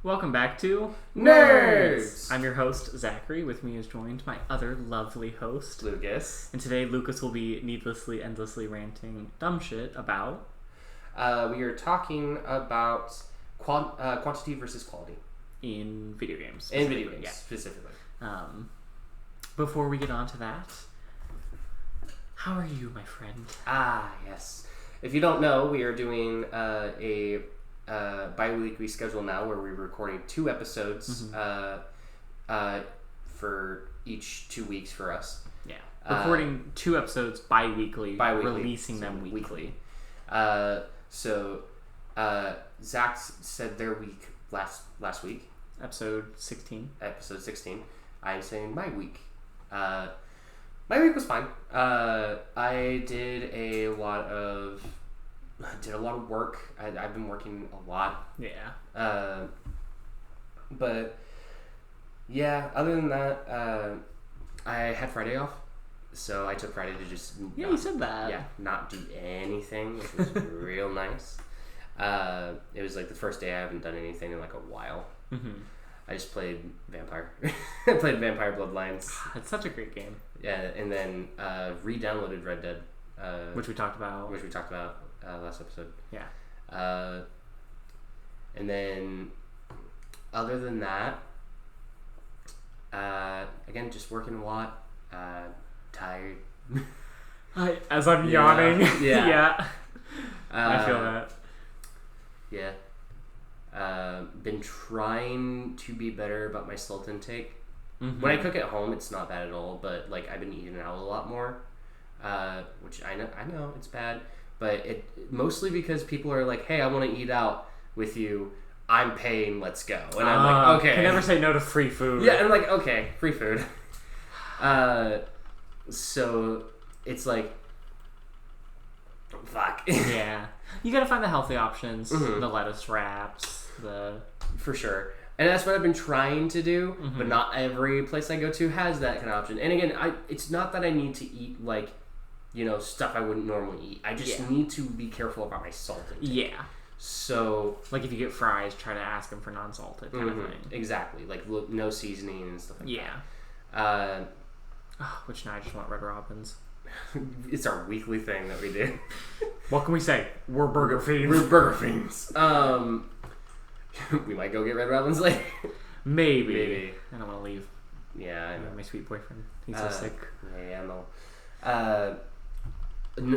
Welcome back to N.E.R.D.S. I'm your host, Zackary. With me is joined my other lovely host, Lukas. And today, Lucas will be needlessly, endlessly ranting dumb shit about... We are talking about quantity versus quality. In video games. In video games, specifically. Before we get on to that, how are you, my friend? Yes. If you don't know, we are doing a bi-weekly schedule now where we're recording 2 episodes for each 2 weeks for us. Yeah. Recording 2 episodes bi-weekly, releasing them weekly. So Zach said their week last week. Episode 16. Episode 16. I'm saying my week. My week was fine. I did a lot of work. I've been working a lot. Yeah. But yeah, other than that, I had Friday off, so I took Friday to just you said that. Yeah, not do anything, which was real nice. It was like the first day I haven't done anything in like a while. Mm-hmm. I just played Vampire. I played Vampire Bloodlines. It's such a great game. Yeah, and then re-downloaded Red Dead. Which we talked about. Last episode. Yeah. And then, other than that, again, just working a lot. Tired. As I'm yawning. Yeah. Yeah. I feel that. Yeah. Been trying to be better about my salt intake. Mm-hmm. When I cook at home, it's not bad at all, but like I've been eating out a lot more, which I know it's bad, but it mostly because people are like, hey, I want to eat out with you, I'm paying, let's go. And I'm like, okay. Can never say no to free food. Yeah, and I'm like, okay, free food. So it's like, fuck. Yeah. You gotta find the healthy options, Mm-hmm. the lettuce wraps, For sure. And that's what I've been trying to do, Mm-hmm. but not every place I go to has that kind of option. And again, it's not that I need to eat like, stuff I wouldn't normally eat. I just need to be careful about my salt intake. Yeah. So, like if you get fries, try to ask them for non-salted kind of thing. Exactly. Like no seasoning and stuff like that. Which now I just want Red Robins. It's our weekly thing that we do. What can we say? We're burger fiends. We're burger fiends. We might go get Red Robins later. Maybe. I don't want to leave. Yeah, I know. My sweet boyfriend. He's so sick. Yeah, I know.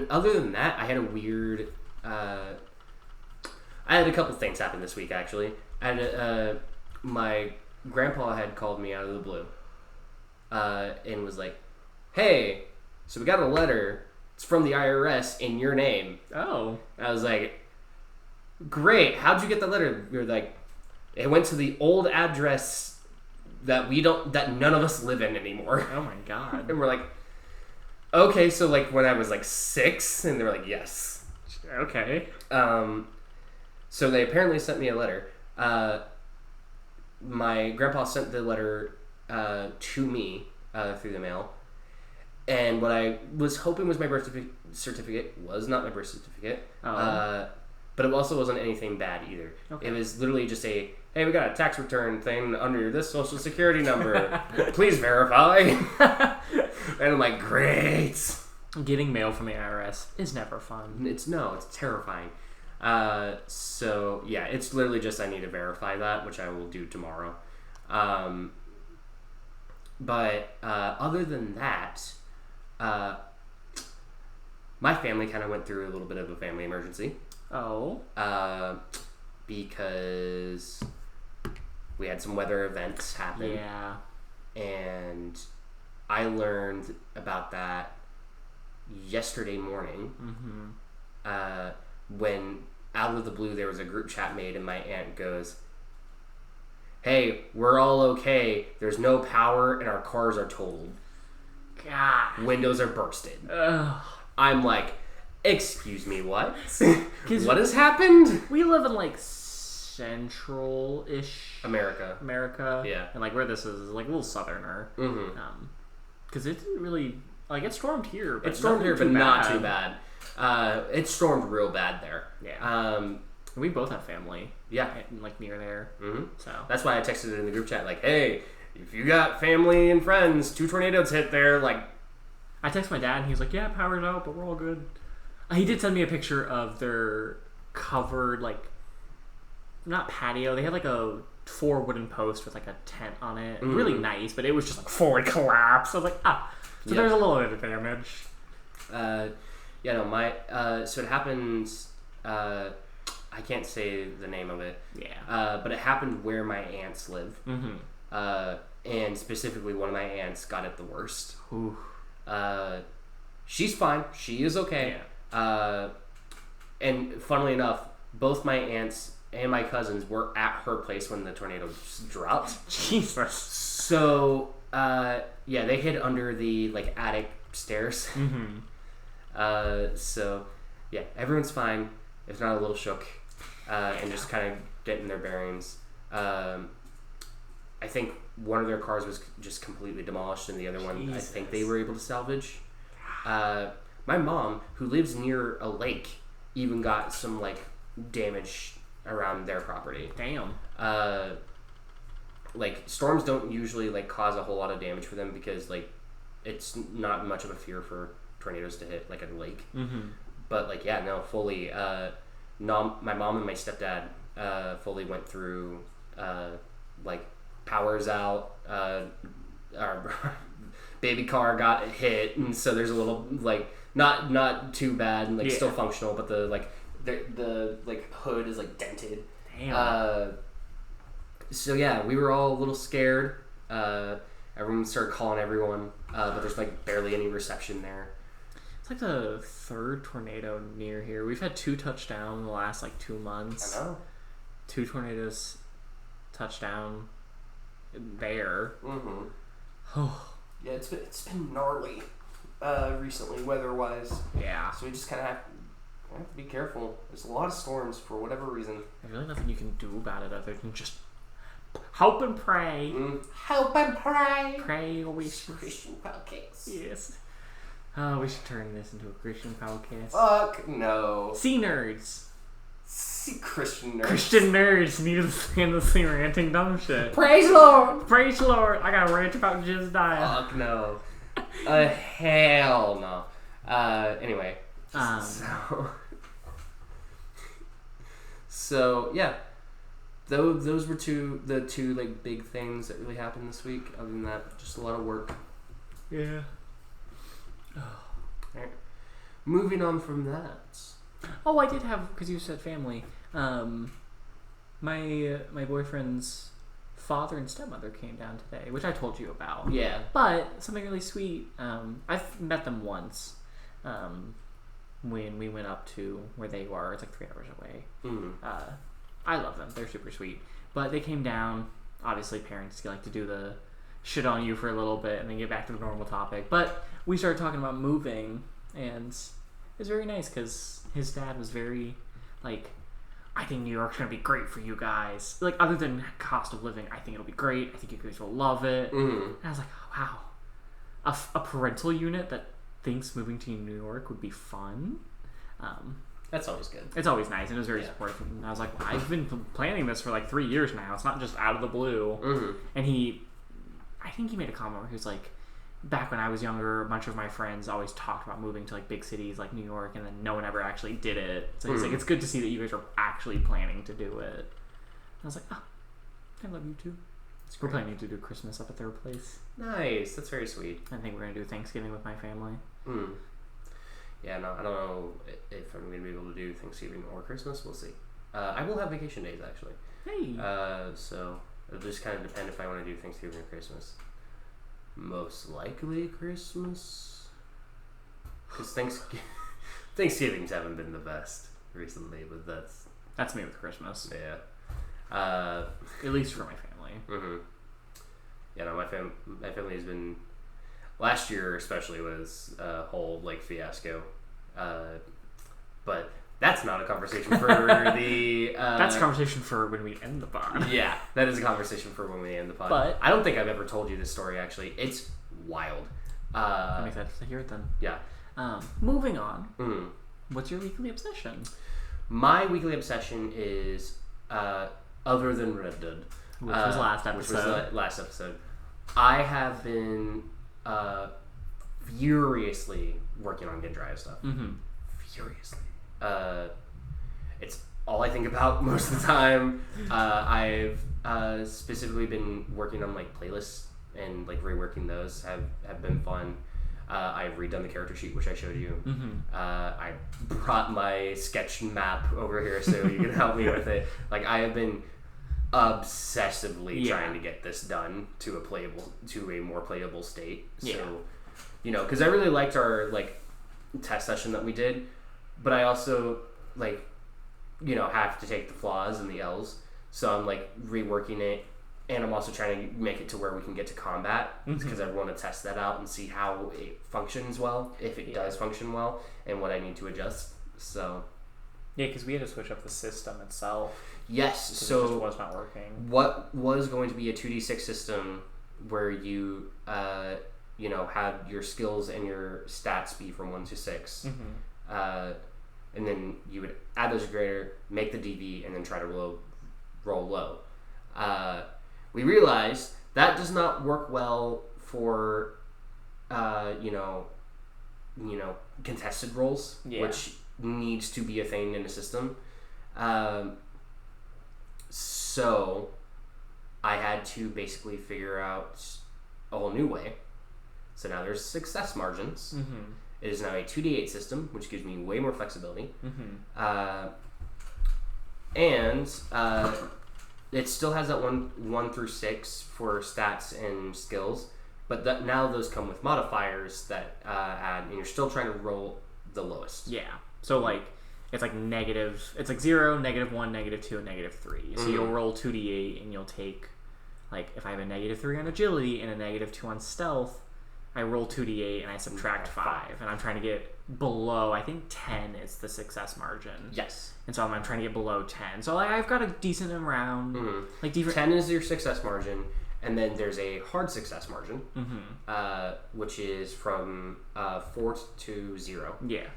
Other than that, I had a weird... I had a couple things happen this week, actually. My grandpa had called me out of the blue. And was like, hey, so we got a letter. It's from the IRS in your name. Oh. I was like, great. How'd you get the letter? You're like, it went to the old address that none of us live in anymore. Oh my god. And we're like, okay, so like when I was like 6, and they were like, yes. Okay. So they apparently sent me a letter. My grandpa sent the letter to me through the mail. And what I was hoping was my birth certificate was not my birth certificate. Oh. But it also wasn't anything bad either. Okay. It was literally just hey, we got a tax return thing under this social security number. Please verify. And I'm like, great. Getting mail from the IRS is never fun. It's terrifying. So yeah, it's literally just I need to verify that, which I will do tomorrow. But other than that, my family kind of went through a little bit of a family emergency. Oh. Because we had some weather events happen. Yeah. And I learned about that yesterday morning. Mm-hmm. When out of the blue there was a group chat made and my aunt goes, hey, we're all okay. There's no power and our cars are totaled. God. Windows are bursted. Ugh. I'm like, excuse me, what? What has happened? We live in like central-ish America. Yeah. And like where this is like a little southerner. Mm-hmm. Because it didn't really like it stormed here. But it stormed here, but not too bad. It stormed real bad there. Yeah. We both have family. Yeah. Like near there. Mm-hmm. So that's why I texted it in the group chat, like, hey, if you got family and friends, 2 tornadoes hit there, like... I texted my dad and he was like, yeah, power's out, but we're all good. He did send me a picture of their covered, like, not patio. They had like a 4 wooden post with like a tent on it. Mm-hmm. Really nice, but it was just like forward collapse. I was like, So there's a little bit of damage. So it happens, I can't say the name of it. Yeah. But it happened where my aunts live. Mm-hmm. And specifically one of my aunts got it the worst. Ooh. She's fine. She is okay. Yeah. And funnily enough, both my aunts and my cousins were at her place when the tornado just dropped. Jesus. So, they hid under the, like, attic stairs. Mm-hmm. Everyone's fine. If not a little shook. And just kind of getting their bearings. I think one of their cars was just completely demolished, and the other one, I think they were able to salvage. My mom, who lives near a lake, even got some, like, damage around their property. Damn. Like, storms don't usually, like, cause a whole lot of damage for them because, like, it's not much of a fear for tornadoes to hit, like, a lake. Mm-hmm. But, like, fully. My mom and my stepdad fully went through, like, power's out. Our baby car got hit, and so there's a little, like, not too bad, and, like, still functional, but the like hood is, like, dented. Damn. We were all a little scared. Everyone started calling everyone, but there's, like, barely any reception there. It's like the 3rd tornado near here. We've had 2 touchdown in the last, like, 2 months. I know. 2 tornadoes touchdown there. Mm-hmm. Oh. Yeah, it's been gnarly recently, weather-wise. Yeah. So we just kind of have to be careful. There's a lot of storms for whatever reason. There's really nothing you can do about it other than just hope and pray. Hope and pray. Pray always. Christian podcast. Yes. Oh, we should turn this into a Christian podcast. Fuck no. See nerds. See Christian nerds. Christian nerds needlessly ranting dumb shit. Praise Lord. Praise Lord. I got a rant about Jediah. Fuck no. Hell no. Anyway. So yeah. Those were the two like big things that really happened this week. Other than that, just a lot of work. Yeah. Right. Moving on from that. Oh, I did have, because you said family. My boyfriend's father and stepmother came down today, which I told you about. Yeah. But something really sweet. I've met them once. When we went up to where they were, it's like 3 hours away. Mm-hmm. I love them. They're super sweet. But they came down. Obviously, parents like to do the shit on you for a little bit and then get back to the normal topic. But we started talking about moving, and it was very nice because his dad was very, like, I think New York's going to be great for you guys. Like, other than cost of living, I think it'll be great. I think you guys will love it. Mm-hmm. And I was like, oh, wow. A parental unit that thinks moving to New York would be fun. That's always good. It's always nice, and it was very supportive. And I was like, well, I've been planning this for like 3 years now. It's not just out of the blue. Mm-hmm. And I think he made a comment where he was like, back when I was younger, a bunch of my friends always talked about moving to like big cities like New York, and then no one ever actually did it. So he's like, it's good to see that you guys are actually planning to do it. I was like, oh, I love you too. We're planning to do Christmas up at their place. Nice. That's very sweet. I think we're going to do Thanksgiving with my family. Yeah, no, I don't know if I'm going to be able to do Thanksgiving or Christmas. We'll see. I will have vacation days, actually. Hey. So it'll just kind of depend if I want to do Thanksgiving or Christmas. Most likely Christmas. Because Thanksgivings haven't been the best recently, but that's me with Christmas. Yeah. At least for my family. Mm-hmm. Yeah, no, my family has been... Last year especially was a whole, like, fiasco. But that's not a conversation for the... that's a conversation for when we end the pod. Yeah, that is a conversation for when we end the pod. But I don't think I've ever told you this story, actually. It's wild. I'm excited to hear it then. Yeah. Moving on. Mm-hmm. What's your weekly obsession? My weekly obsession is other than Red Dead, which was last episode. Which was the last episode. I have been furiously working on N.E.R.D.S stuff. Mm-hmm. Furiously. It's all I think about most of the time. I've specifically been working on like playlists and like reworking those have been fun. I've redone the character sheet, which I showed you. Mm-hmm. I brought my sketch map over here so you can help me with it. Like I have been obsessively trying to get this done to a more playable state. So, because I really liked our like test session that we did, but I also like, have to take the flaws and the L's. So I'm like reworking it, and I'm also trying to make it to where we can get to combat because I want to test that out and see how it functions well, if it does function well, and what I need to adjust. So yeah, because we had to switch up the system itself. Yes, so it just was not working. What was going to be a 2d6 system where you had your skills and your stats be from 1 to 6, and then you would add those together, make the DV, and then try to roll low. We realized that does not work well for contested rolls, which needs to be a thing in the system. So I had to basically figure out a whole new way. So now there's success margins. Mm-hmm. It is now a 2d8 system, which gives me way more flexibility. Mm-hmm. And it still has that 1 through 6 for stats and skills, but now those come with modifiers that add, and you're still trying to roll the lowest. Yeah. So like it's like negative. It's like 0, -1, -2, and -3. So you'll roll 2d8, and you'll take like if I have a -3 on agility and a -2 on stealth, I roll 2d8 and I subtract 5, and I'm trying to get below. I think 10 is the success margin. Yes. And so I'm trying to get below 10. So like I've got a decent amount. Like 10 is your success margin, and then there's a hard success margin, which is from 4 to 0. Yeah.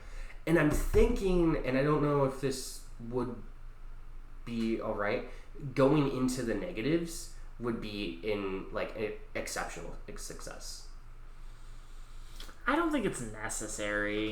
And I'm thinking, and I don't know if this would be all right, going into the negatives would be in like an exceptional success. I don't think it's necessary.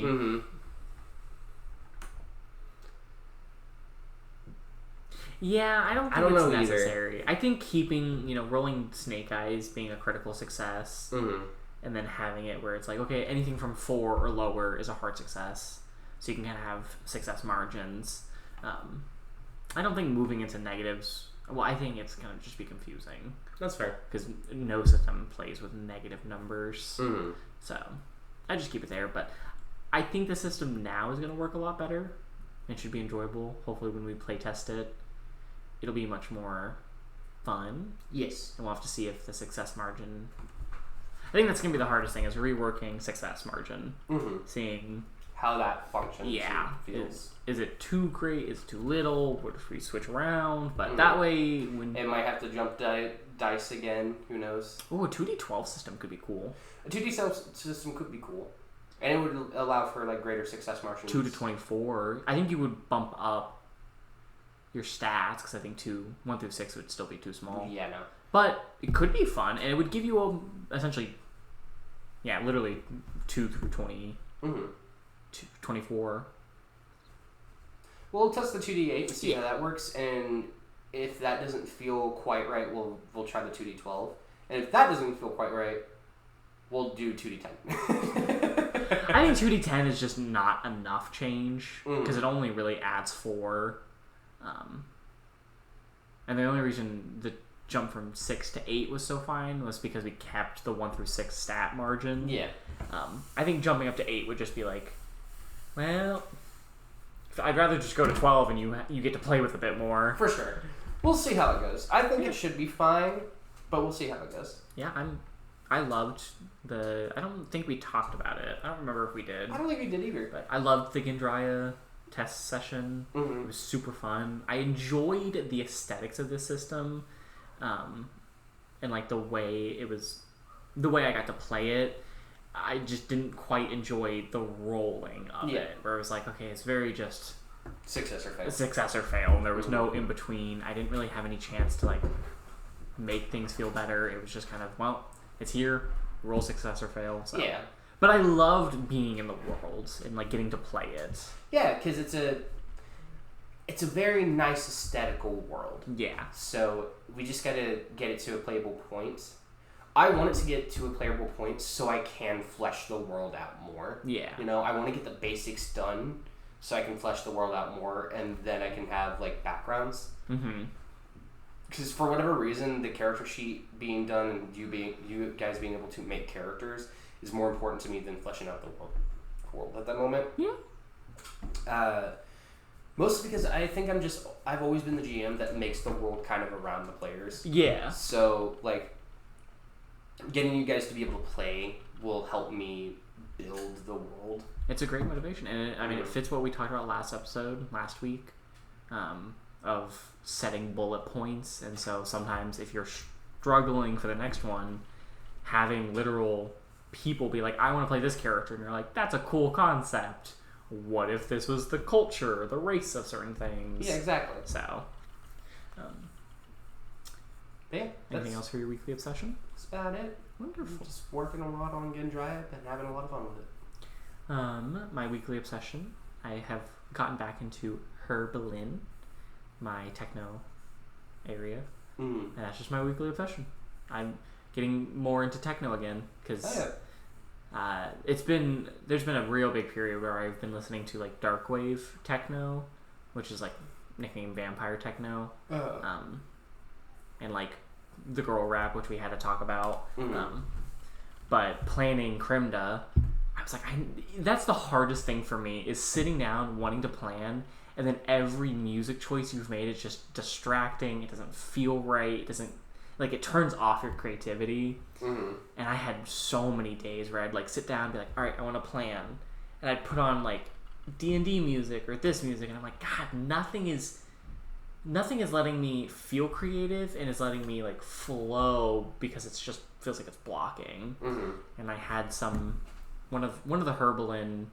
Yeah, I don't think it's necessary. Either. I think keeping, rolling snake eyes being a critical success, and then having it where it's like, okay, anything from 4 or lower is a hard success, so you can kind of have success margins. I don't think moving into negatives. Well, I think it's gonna just be confusing. That's fair, because no system plays with negative numbers, so I just keep it there. But I think the system now is gonna work a lot better. It should be enjoyable. Hopefully, when we play test it, it'll be much more fun. Yes. And we'll have to see if the success margin... I think that's going to be the hardest thing, is reworking success margin. Seeing... how that functions. Yeah. Is it too great? Is it too little? What if we switch around? But that way... when it might have to jump dice again. Who knows? Oh, a 2d12 system could be cool. A 2d12 system could be cool. And it would allow for like greater success margins. 2 to 24. I think you would bump up your stats, because I think 1 through 6 would still be too small. Yeah, no. But it could be fun, and it would give you essentially, literally 2 through 20, 24. We'll test the 2d8 and see how that works, and if that doesn't feel quite right, we'll try the 2d12. And if that doesn't feel quite right, we'll do 2d10. I think 2d10 is just not enough change, because it only really adds 4. And the only reason the jump from 6 to 8 was so fine was because we kept the 1 through 6 stat margin. Yeah. I think jumping up to 8 would just be like, well, I'd rather just go to 12 and you get to play with a bit more. For sure. We'll see how it goes. I think it should be fine, but we'll see how it goes. Yeah, I loved I don't think we talked about it. I don't remember if we did. I don't think we did either. But I loved the Gendrya test session. It was super fun. I enjoyed the aesthetics of this system, and like the way I got to play it. I just didn't quite enjoy the rolling of it, where it was like, okay, it's very just Success or fail. Success or fail. And there was no in between. I didn't really have any chance to like make things feel better. It was just kind of, well, it's here. Roll success or fail. So. Yeah. But I loved being in the world and like getting to play it. Yeah, because it's a very nice aesthetical world. Yeah. So we just gotta get it to a playable point. I want it to get to a playable point so I can flesh the world out more. Yeah. You know, I want to get the basics done so I can flesh the world out more, and then I can have like backgrounds. Mm-hmm. Because for whatever reason, the character sheet being done and you guys being able to make characters is more important to me than fleshing out the world at that moment. Yeah. Mostly because I think I've always been the GM that makes the world kind of around the players. Yeah. So, like, getting you guys to be able to play will help me build the world. It's a great motivation. And I mean, it fits what we talked about last week, of setting bullet points. And so sometimes if you're struggling for the next one, having literal people be like, I want to play this character. And you're like, that's a cool concept. What if this was the culture, the race of certain things? Yeah, exactly. So, yeah. Anything else for your weekly obsession? That's about it. Wonderful. Just working a lot on getting dry up and having a lot of fun with it. My weekly obsession, I have gotten back into Berlin, my techno area, and that's just my weekly obsession. I'm getting more into techno again because there's been a real big period where I've been listening to like dark wave techno, which is like nicknamed vampire techno, and like the girl rap, which we had to talk about. But planning Crimda, I was like, that's the hardest thing for me, is sitting down wanting to plan, and then every music choice you've made is just distracting. It doesn't feel right. It doesn't, like, it turns off your creativity. And I had so many days where I'd like sit down and be like, all right, I want to plan, and I'd put on like D&D music or this music, and I'm like, God, nothing is letting me feel creative, and is letting me like flow, because it's just feels like it's blocking. And I had one of the Herbalin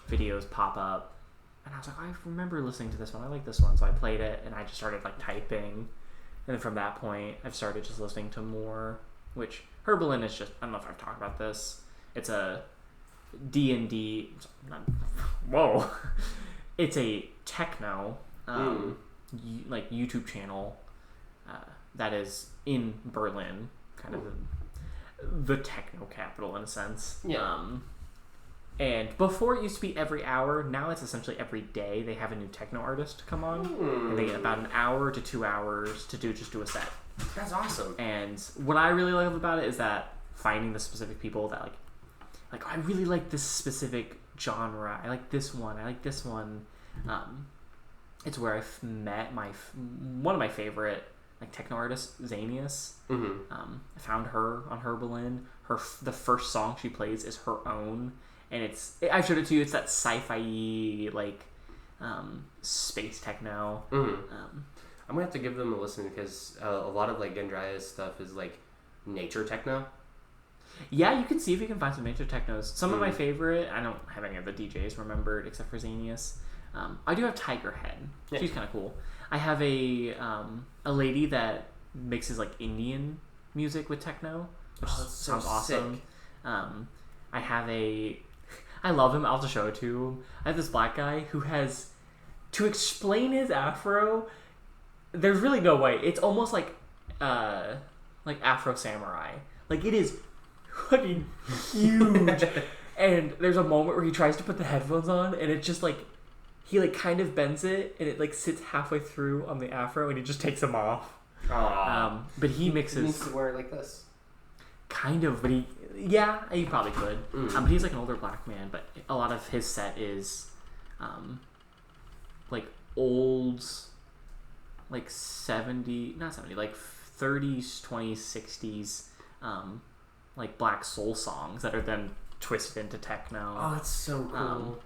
videos pop up, and I was like, I remember listening to this one. I like this one, so I played it, and I just started like typing, and then from that point, I've started just listening to more. Which Herbalin is just, I don't know if I've talked about this. It's a D&D. Whoa, it's a techno. Like YouTube channel that is in Berlin, kind of the techno capital in a sense. And before it used to be every hour, now it's essentially every day they have a new techno artist come on, and they get about an hour to 2 hours to do a set. That's awesome. And what I really love about it is that finding the specific people that like I really like this specific genre. I like this one. I like this one. It's where I've met one of my favorite like techno artists, N.E.R.D.S. I found her on Herbalin. The first song she plays is her own, and I showed it to you. It's that sci-fi like space techno. I'm gonna have to give them a listen, because a lot of like N.E.R.D.S stuff is like nature techno. Yeah, you can see if you can find some nature technos. Some of my favorite, I don't have any of the DJs remembered except for N.E.R.D.S. I do have Tigerhead. Yeah. She's kind of cool. I have a lady that mixes like Indian music with techno, which sounds awesome. I love him. I'll just show it to him. I have this black guy who has, to explain his afro, there's really no way. It's almost like Afro Samurai. Like, it is fucking huge. And there's a moment where he tries to put the headphones on, and it just like, he like kind of bends it, and it like sits halfway through on the afro, and he just takes them off. But he mixes. He needs to wear it like this. Kind of, but he probably could. But he's like an older black man, but a lot of his set is like old, like 70, not 70, like 30s, 20s, 60s, like black soul songs that are then twisted into techno. Oh, that's so cool.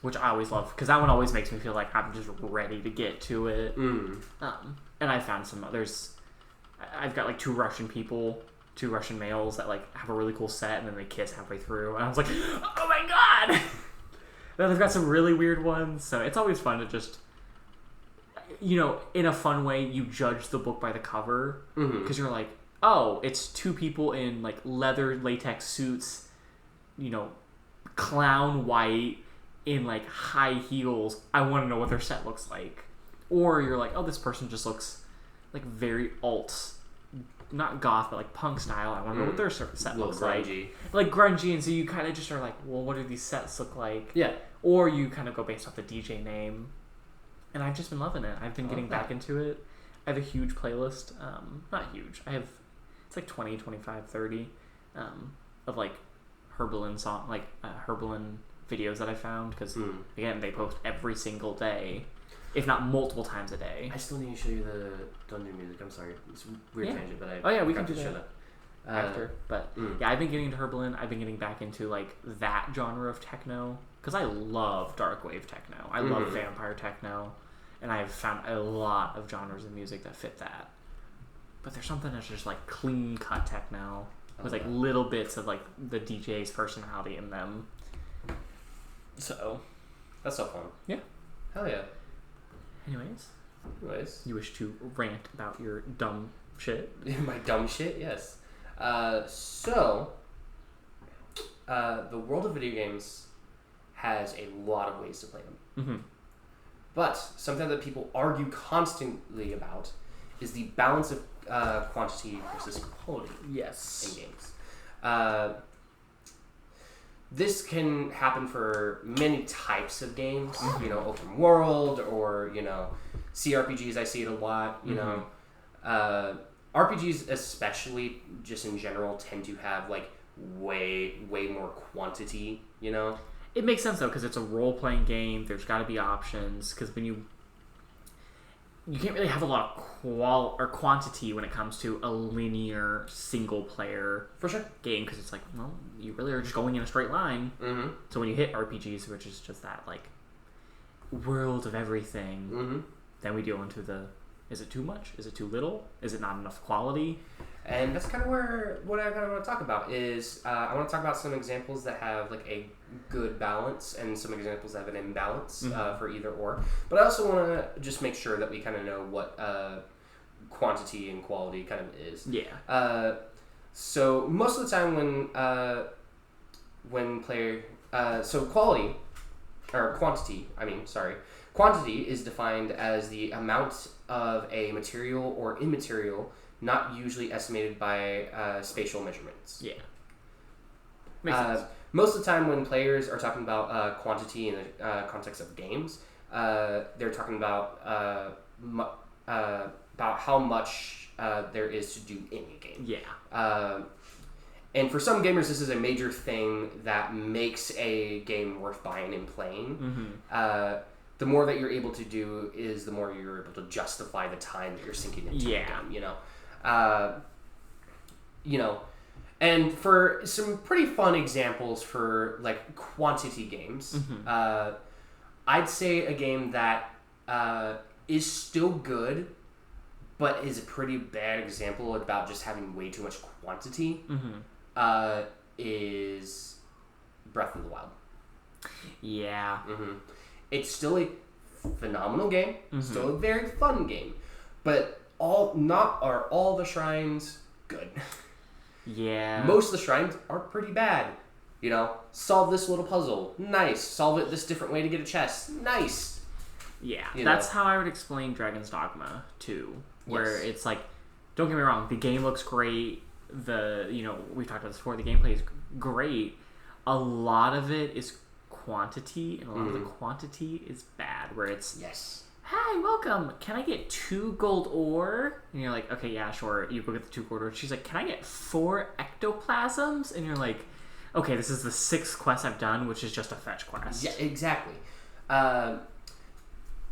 Which I always love, because that one always makes me feel like I'm just ready to get to it. And I found some others. I've got like two Russian males that like have a really cool set, and then they kiss halfway through, and I was like, oh my God. They've got some really weird ones, so it's always fun to just, in a fun way, you judge the book by the cover, because you're like, oh, it's two people in like leather latex suits, clown white in like high heels. I want to know what their set looks like. Or you're like, oh, this person just looks like very alt, not goth, but like punk style. I want to know what their set looks grungy. Like grungy, and so you kind of just are like, well, what do these sets look like? Yeah. Or you kind of go based off the DJ name. And I've just been loving it. I've been getting back into it. I have a huge playlist. Not huge. It's like 20, 25, 30 of like Herbalin Herbalin videos that I found. Because, again, they post every single day, if not multiple times a day. I still need to show you the Dungeon music. I'm sorry. It's a weird tangent, but we can do that after. But, I've been getting into Herbalin. I've been getting back into, like, that genre of techno. Because I love dark wave techno. I love vampire techno. And I've found a lot of genres of music that fit that. But there's something that's just like clean cut techno with like little bits of like the DJ's personality in them. So that's so fun. Yeah. Hell yeah. Anyways, you wish to rant about your dumb shit? My dumb shit, yes. So the world of video games has a lot of ways to play them. But something that people argue constantly about is the balance of quantity versus quality in games. This can happen for many types of games, open world or, CRPGs. I see it a lot, RPGs especially, just in general, tend to have like way more quantity, It makes sense though, because it's a role-playing game. There's got to be options, because when you can't really have a lot of quantity when it comes to a linear single-player game, because it's like, well, you really are just going in a straight line. So when you hit RPGs, which is just that like world of everything, then we deal into is it too much? Is it too little? Is it not enough quality? And that's kind of what I kind of want to talk about is I want to talk about some examples that have like a good balance and some examples that have an imbalance for either or. But I also want to just make sure that we kind of know what quantity and quality kind of is. Yeah. So most of the time quantity is defined as the amount of a material or immaterial not usually estimated by spatial measurements. Yeah. Makes sense. Most of the time when players are talking about quantity in the context of games, they're talking about how much there is to do in a game. Yeah. And for some gamers, this is a major thing that makes a game worth buying and playing. The more that you're able to do is the more you're able to justify the time that you're sinking into the game, and for some pretty fun examples for like quantity games, I'd say a game that is still good but is a pretty bad example about just having way too much quantity is Breath of the Wild. Yeah. It's still a phenomenal game, still a very fun game, but are all the shrines good? Yeah. Most of the shrines are pretty bad. Solve this little puzzle. Nice. Solve it this different way to get a chest. Nice. Yeah. That's how I would explain Dragon's Dogma too. Where it's like, don't get me wrong, the game looks great. We've talked about this before, the gameplay is great. A lot of it is quantity, and a lot of the quantity is bad, where it's hi, welcome, can I get 2 gold ore? And you're like, okay, yeah, sure, you go get the 2 gold ore. She's like, can I get 4 ectoplasms? And you're like, okay, this is the 6th quest I've done, which is just a fetch quest. Yeah, exactly.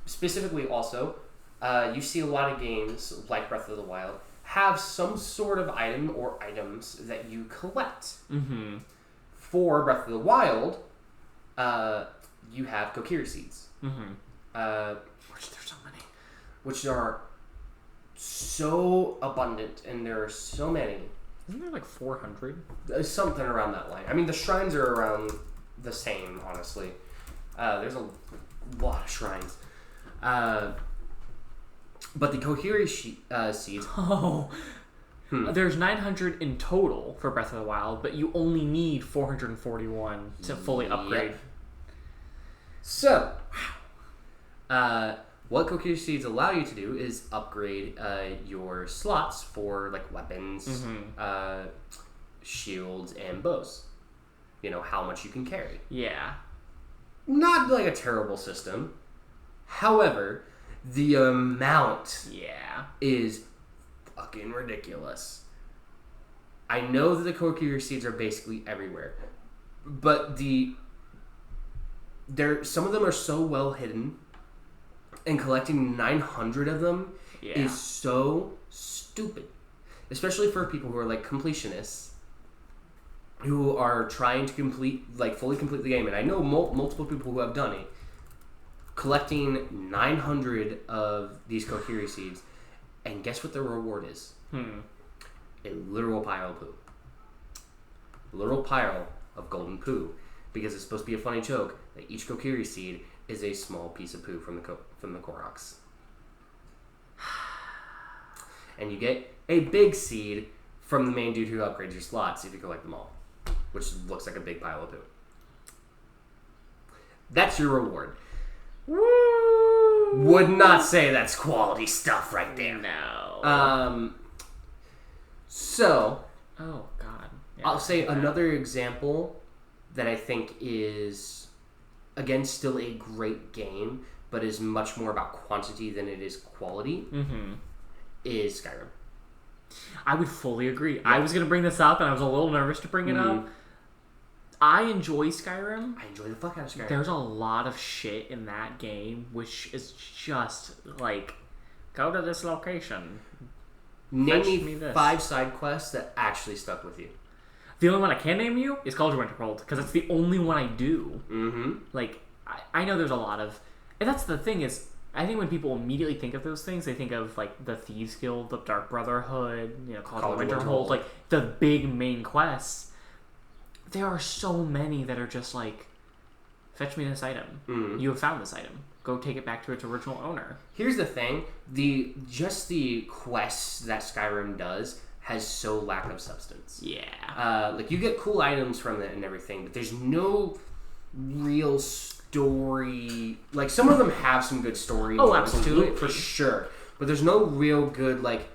Specifically also, you see a lot of games like Breath of the Wild have some sort of item or items that you collect. For Breath of the Wild, you have Kokiri seeds. Which there's so many. Which are so abundant, and there are so many. Isn't there like 400? Something around that line. I mean, the shrines are around the same, honestly. There's a lot of shrines. But the Kokiri seeds... Oh... There's 900 in total for Breath of the Wild, but you only need 441 to fully upgrade. Yep. So, what Kokiri Seeds allow you to do is upgrade your slots for like weapons, shields, and bows. You know, how much you can carry. Yeah. Not like a terrible system. However, the amount is fucking ridiculous. I know that the Kokiri Seeds are basically everywhere, but some of them are so well hidden, and collecting 900 of them is so stupid, especially for people who are like completionists, who are trying to fully complete the game. And I know multiple people who have done it, collecting 900 of these Kokiri Seeds. And guess what the reward is? A literal pile of poo. A literal pile of golden poo. Because it's supposed to be a funny joke that each Kokiri seed is a small piece of poo from the Koroks. And you get a big seed from the main dude who upgrades your slots if you collect them all. Which looks like a big pile of poo. That's your reward. Woo! Would not say that's quality stuff right there. No. So. Oh, God. Yeah, I'll say another example that I think is, again, still a great game, but is much more about quantity than it is quality, is Skyrim. I would fully agree. Yeah. I was going to bring this up, and I was a little nervous to bring it up. I enjoy Skyrim. I enjoy the fuck out of Skyrim. There's a lot of shit in that game, which is just like, go to this location. Name me 5 side quests that actually stuck with you. The only one I can name you is Call of Winterhold, because it's the only one I do. Like, I know there's a lot of... And that's the thing is, I think when people immediately think of those things, they think of, like, the Thieves Guild, the Dark Brotherhood, you know, Call of Winterhold, like, the big main quests. There are so many that are just like, fetch me this item. You have found this item. Go take it back to its original owner. Here's the thing. The quests that Skyrim does has so lack of substance. Yeah. Like, you get cool items from it and everything, but there's no real story. Like, some of them have some good story. Oh, absolutely. For sure. But there's no real good, like...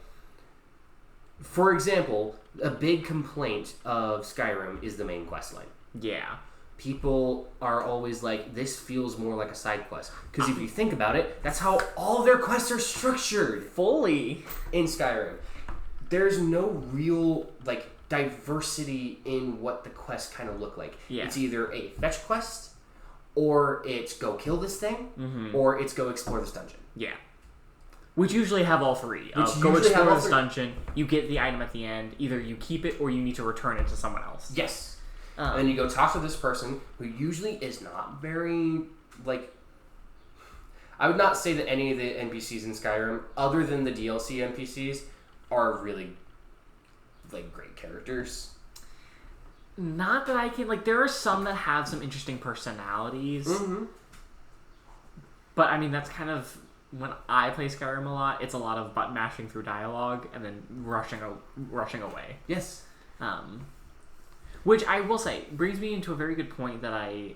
For example, a big complaint of Skyrim is the main quest line. Yeah. People are always like, this feels more like a side quest. Because if you think about it, that's how all their quests are structured. Fully. In Skyrim. There's no real, like, diversity in what the quests kind of look like. Yeah. It's either a fetch quest, or it's go kill this thing, or it's go explore this dungeon. Yeah. Which usually have all three. Go explore this dungeon, you get the item at the end, either you keep it or you need to return it to someone else. Yes. And then you go talk to this person who usually is not very, like... I would not say that any of the NPCs in Skyrim, other than the DLC NPCs, are really, like, great characters. Not that I can... Like, there are some that have some interesting personalities. But, I mean, that's kind of... When I play Skyrim a lot, it's a lot of button mashing through dialogue and then rushing away. Yes. Which I will say brings me into a very good point that I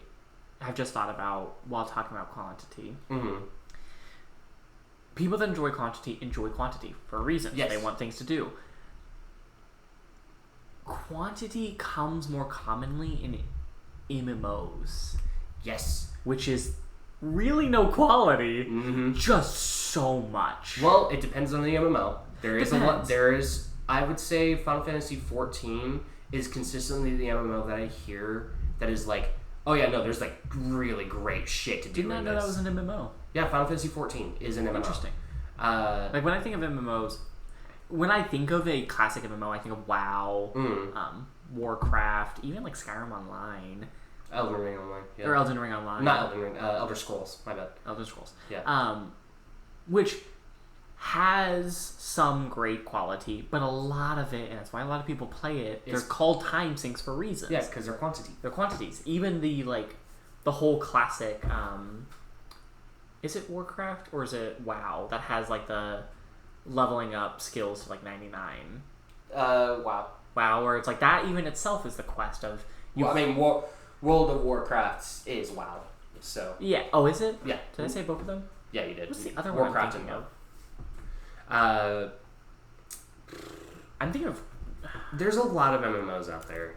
have just thought about while talking about quantity. People that enjoy quantity for a reason. Yes. They want things to do. Quantity comes more commonly in MMOs. Yes. Which is really no quality, just so much. Well, it depends on the MMO. There is a lot. There is, I would say, Final Fantasy XIV is consistently the MMO that I hear that is like, oh yeah, no, there's like really great shit to do. Did not know that was an MMO. Yeah, Final Fantasy XIV is an MMO. Interesting. Like when I think of MMOs, when I think of a classic MMO, I think of WoW, Warcraft, even like Skyrim Online. Elden Ring Online. Yeah. Or Elden Ring Online. Not Elden Ring. Elder Scrolls. My bad. Elder Scrolls. Yeah. Which has some great quality, but a lot of it, and that's why a lot of people play it, they're called time sinks for reasons. Yeah, because they're quantity. They're quantities. Even the, like, the whole classic. Is it Warcraft or is it WoW that has like the leveling up skills to like 99? Wow. WoW, where it's like that even itself is the quest of. Well, I mean, World of Warcraft is WoW. So. Yeah. Oh, is it? Yeah. Did I say both of them? Yeah, you did. What's the other Warcraft one I'm thinking of? I'm thinking of. There's a lot of MMOs out there.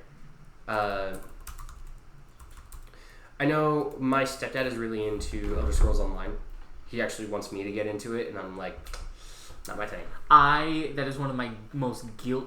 I know my stepdad is really into Elder Scrolls Online. He actually wants me to get into it, and I'm like, not my thing. That is one of my most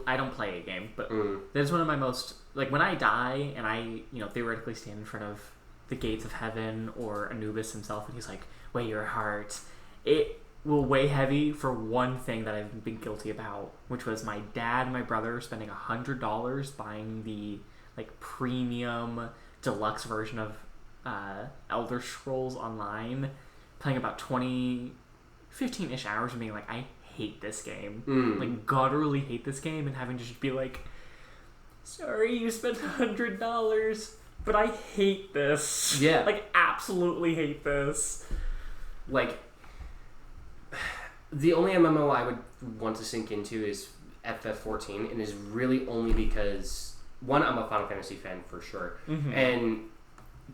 I don't play a game, but that is one of my most, like, when I die and I, theoretically stand in front of the gates of heaven or Anubis himself, and he's like, weigh your heart. It will weigh heavy for one thing that I've been guilty about, which was my dad and my brother spending $100 buying the, like, premium deluxe version of Elder Scrolls Online, playing about 15-ish hours and being like, I hate this game. Like, gutturally hate this game, and having to just be like, sorry, you spent $100, but I hate this. Yeah. Like, absolutely hate this. Like, the only MMO I would want to sink into is FF14, and is really only because, one, I'm a Final Fantasy fan for sure, and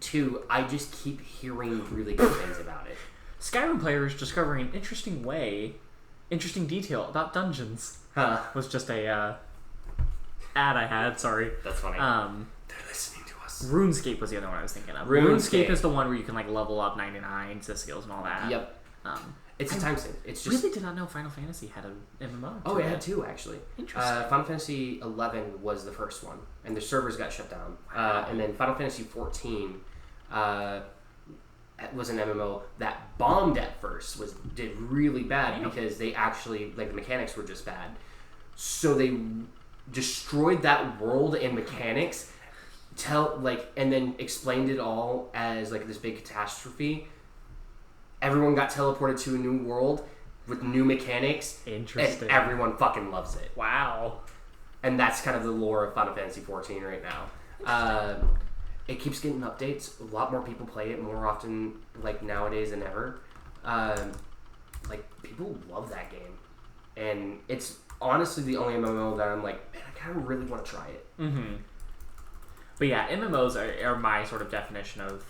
two, I just keep hearing really good things about it. Skyrim players discovering an interesting detail about dungeons. Was just a ad I had, sorry. That's funny. They're listening to us. RuneScape was the other one I was thinking of. RuneScape is the one where you can like level up 99 to skills and all that. Yep. It's a time sink. It's just really did not know Final Fantasy had an MMO. Oh, it had two actually. Interesting. Final Fantasy 11 was the first one, and the servers got shut down. And then Final Fantasy 14 was an MMO that bombed at first. Did really bad because they actually, like, the mechanics were just bad. So they destroyed that world and mechanics, and then explained it all as like this big catastrophe. Everyone got teleported to a new world with new mechanics. Interesting. And everyone fucking loves it. Wow. And that's kind of the lore of Final Fantasy 14 right now. It keeps getting updates. A lot more people play it more often, like, nowadays than ever. Like, people love that game. And it's honestly the only MMO that I'm like, man, I kind of really want to try it. But yeah, MMOs are my sort of definition of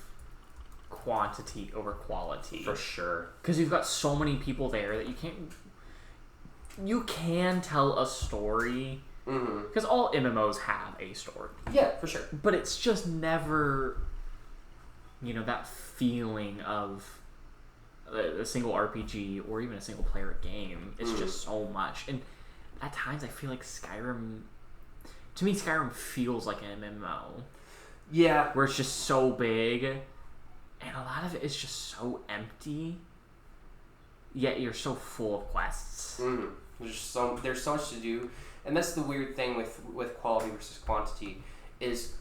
quantity over quality. For sure. Because you've got so many people there that you can tell a story. Because all MMOs have a story. Yeah, for sure. But it's just never, that feeling of a single RPG or even a single player game. It's just so much. And at times I feel like Skyrim feels like an MMO. Yeah. Where it's just so big and a lot of it is just so empty, yet you're so full of quests. There's so much to do. And that's the weird thing with quality versus quantity is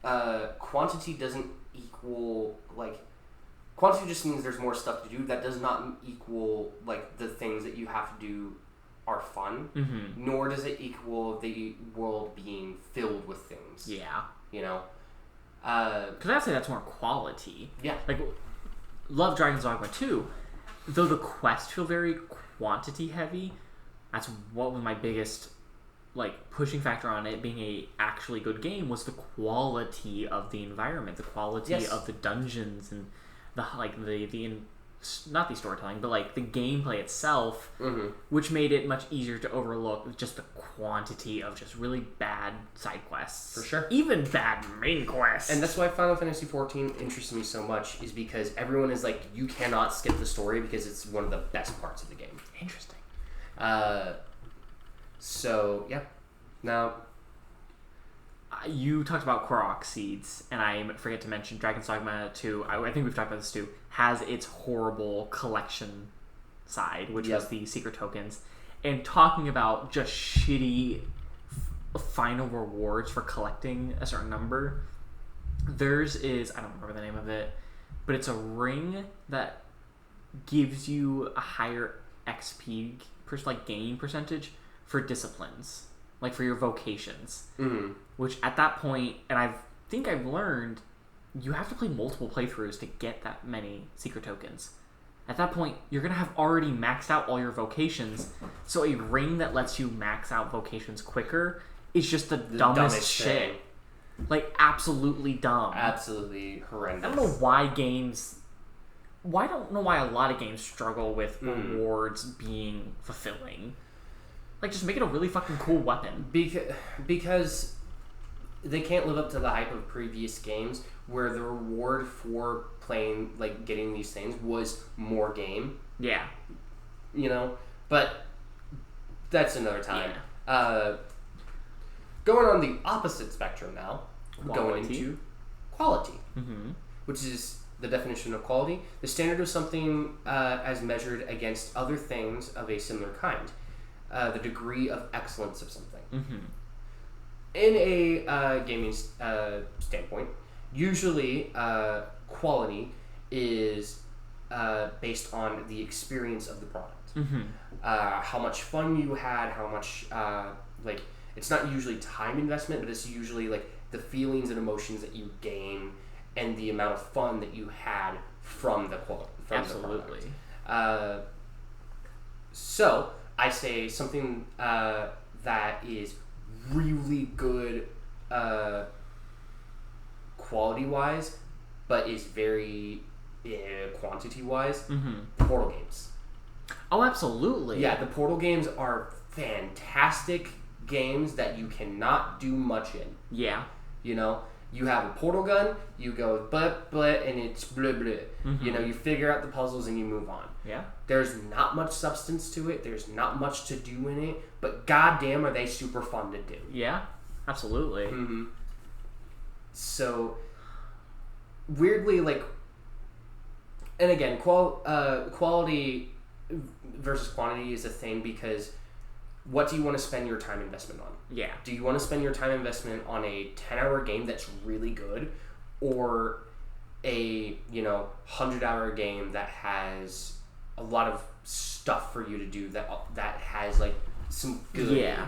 quantity doesn't equal, like, quantity just means there's more stuff to do. That does not equal, like, the things that you have to do are fun, nor does it equal the world being filled with things. Yeah. Because I'd say that's more quality. Yeah. Like, love Dragon's Dogma 2, though the quests feel very quantity heavy. That's what was my biggest, like, pushing factor on it being a actually good game was the quality of the environment, the quality of the dungeons, and the not the storytelling, but like the gameplay itself, which made it much easier to overlook just the quantity of just really bad side quests. For sure. Even bad main quests. And that's why Final Fantasy XIV interests me so much, is because everyone is like, you cannot skip the story because it's one of the best parts of the game. Interesting. So, yeah. Now, you talked about Korok seeds, and I forget to mention Dragon's Dogma 2, I think we've talked about this too, has its horrible collection side, which was the secret tokens. And talking about just shitty final rewards for collecting a certain number, theirs is, I don't remember the name of it, but it's a ring that gives you a higher XP gain percentage for disciplines, like for your vocations, which at that point, and I think I've learned, you have to play multiple playthroughs to get that many secret tokens. At that point, you're going to have already maxed out all your vocations, so a ring that lets you max out vocations quicker is just the dumbest shit. Thing. Like, absolutely dumb. Absolutely horrendous. I don't know why I don't know why a lot of games struggle with rewards being fulfilling. Like, just make it a really fucking cool weapon. Because they can't live up to the hype of previous games where the reward for playing, like, getting these things was more game. Yeah. You know? But that's another time. Yeah. Going on the opposite spectrum now, we're going Quality. into quality, Mm-hmm. which is the definition of quality, the standard of something as measured against other things of a similar kind, the degree of excellence of something. Mm-hmm. In a gaming standpoint, usually quality is based on the experience of the product. Mm-hmm. How much fun you had, how much, like, it's not usually time investment, but it's usually, like, the feelings and emotions that you gain and the amount of fun that you had from the quality. Absolutely. The product. So, I say something that is really good quality-wise, but is very quantity-wise. Mm-hmm. Portal games. Oh, absolutely. Yeah, the Portal games are fantastic games that you cannot do much in. Yeah. You know, you have a portal gun, you go but, and it's blah, blah. Mm-hmm. You know, you figure out the puzzles and you move on. Yeah. There's not much substance to it. There's not much to do in it. But goddamn, are they super fun to do. Yeah, absolutely. Mm-hmm. So, weirdly, like... And again, quality versus quantity is a thing because what do you want to spend your time investment on? Yeah. Do you want to spend your time investment on a 10-hour game that's really good, or a 100-hour game that has a lot of stuff for you to do that has like some good in it,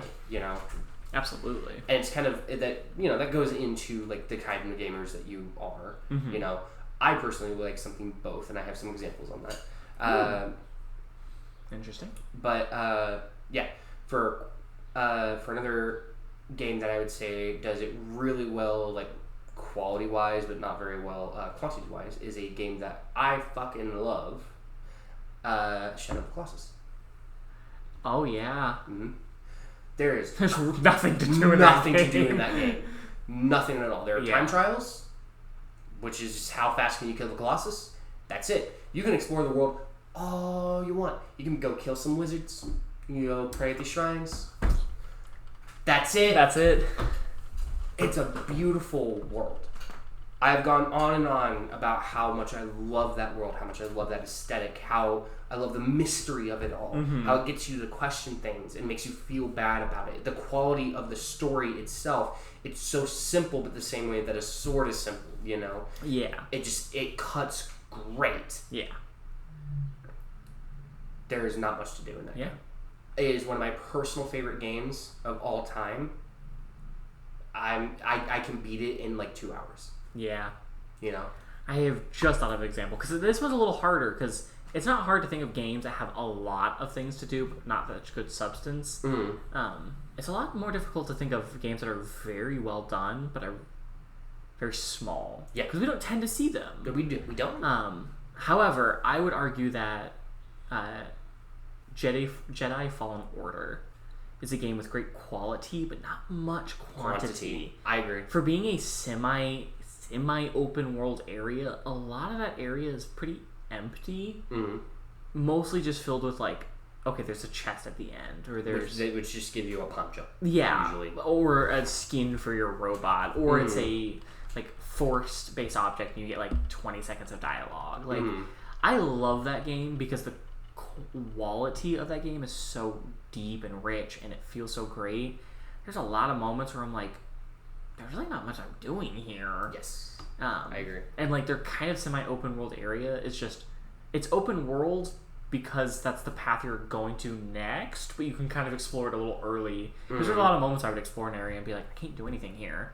Absolutely. And it's kind of that goes into like the kind of gamers that you are. Mm-hmm. I personally like something both, and I have some examples on that. Interesting. But yeah, for another game that I would say does it really well, like quality wise, but not very well quantity wise, is a game that I fucking love. Shadow of the Colossus. Oh yeah. Mm-hmm. There's nothing to do in nothing that to do in that game. Nothing at all. There are time trials, which is how fast can you kill the Colossus. That's it. You can explore the world all you want. You can go kill some wizards. You can go pray at these shrines. That's it. That's it. It's a beautiful world. I've gone on and on about how much I love that world, how much I love that aesthetic, how I love the mystery of it all, how it gets you to question things and makes you feel bad about it. The quality of the story itself, it's so simple, but the same way that a sword is simple, Yeah. It cuts great. Yeah. There is not much to do in that game. It is one of my personal favorite games of all time. I can beat it in like 2 hours. Yeah. I have just thought of an example, because this one's a little harder, because it's not hard to think of games that have a lot of things to do, but not such good substance. Mm-hmm. It's a lot more difficult to think of games that are very well done, but are very small. Yeah. Because we don't tend to see them. We don't. However, I would argue that Jedi Fallen Order is a game with great quality, but not much quantity. I agree. For being a semi-open world area, a lot of that area is pretty empty. Mm-hmm. Mostly just filled with like, okay, there's a chest at the end, or there's which just give you a punch-up. Yeah, usually. Or a skin for your robot, or it's a like forced-based object, and you get like 20 seconds of dialogue. Like, I love that game because the quality of that game is so deep and rich, and it feels so great. There's a lot of moments where I'm like, there's really not much I'm doing here. Yes, I agree. And like, they're kind of semi-open world area. It's open world because that's the path you're going to next, but you can kind of explore it a little early. Because there's a lot of moments I would explore an area and be like, I can't do anything here.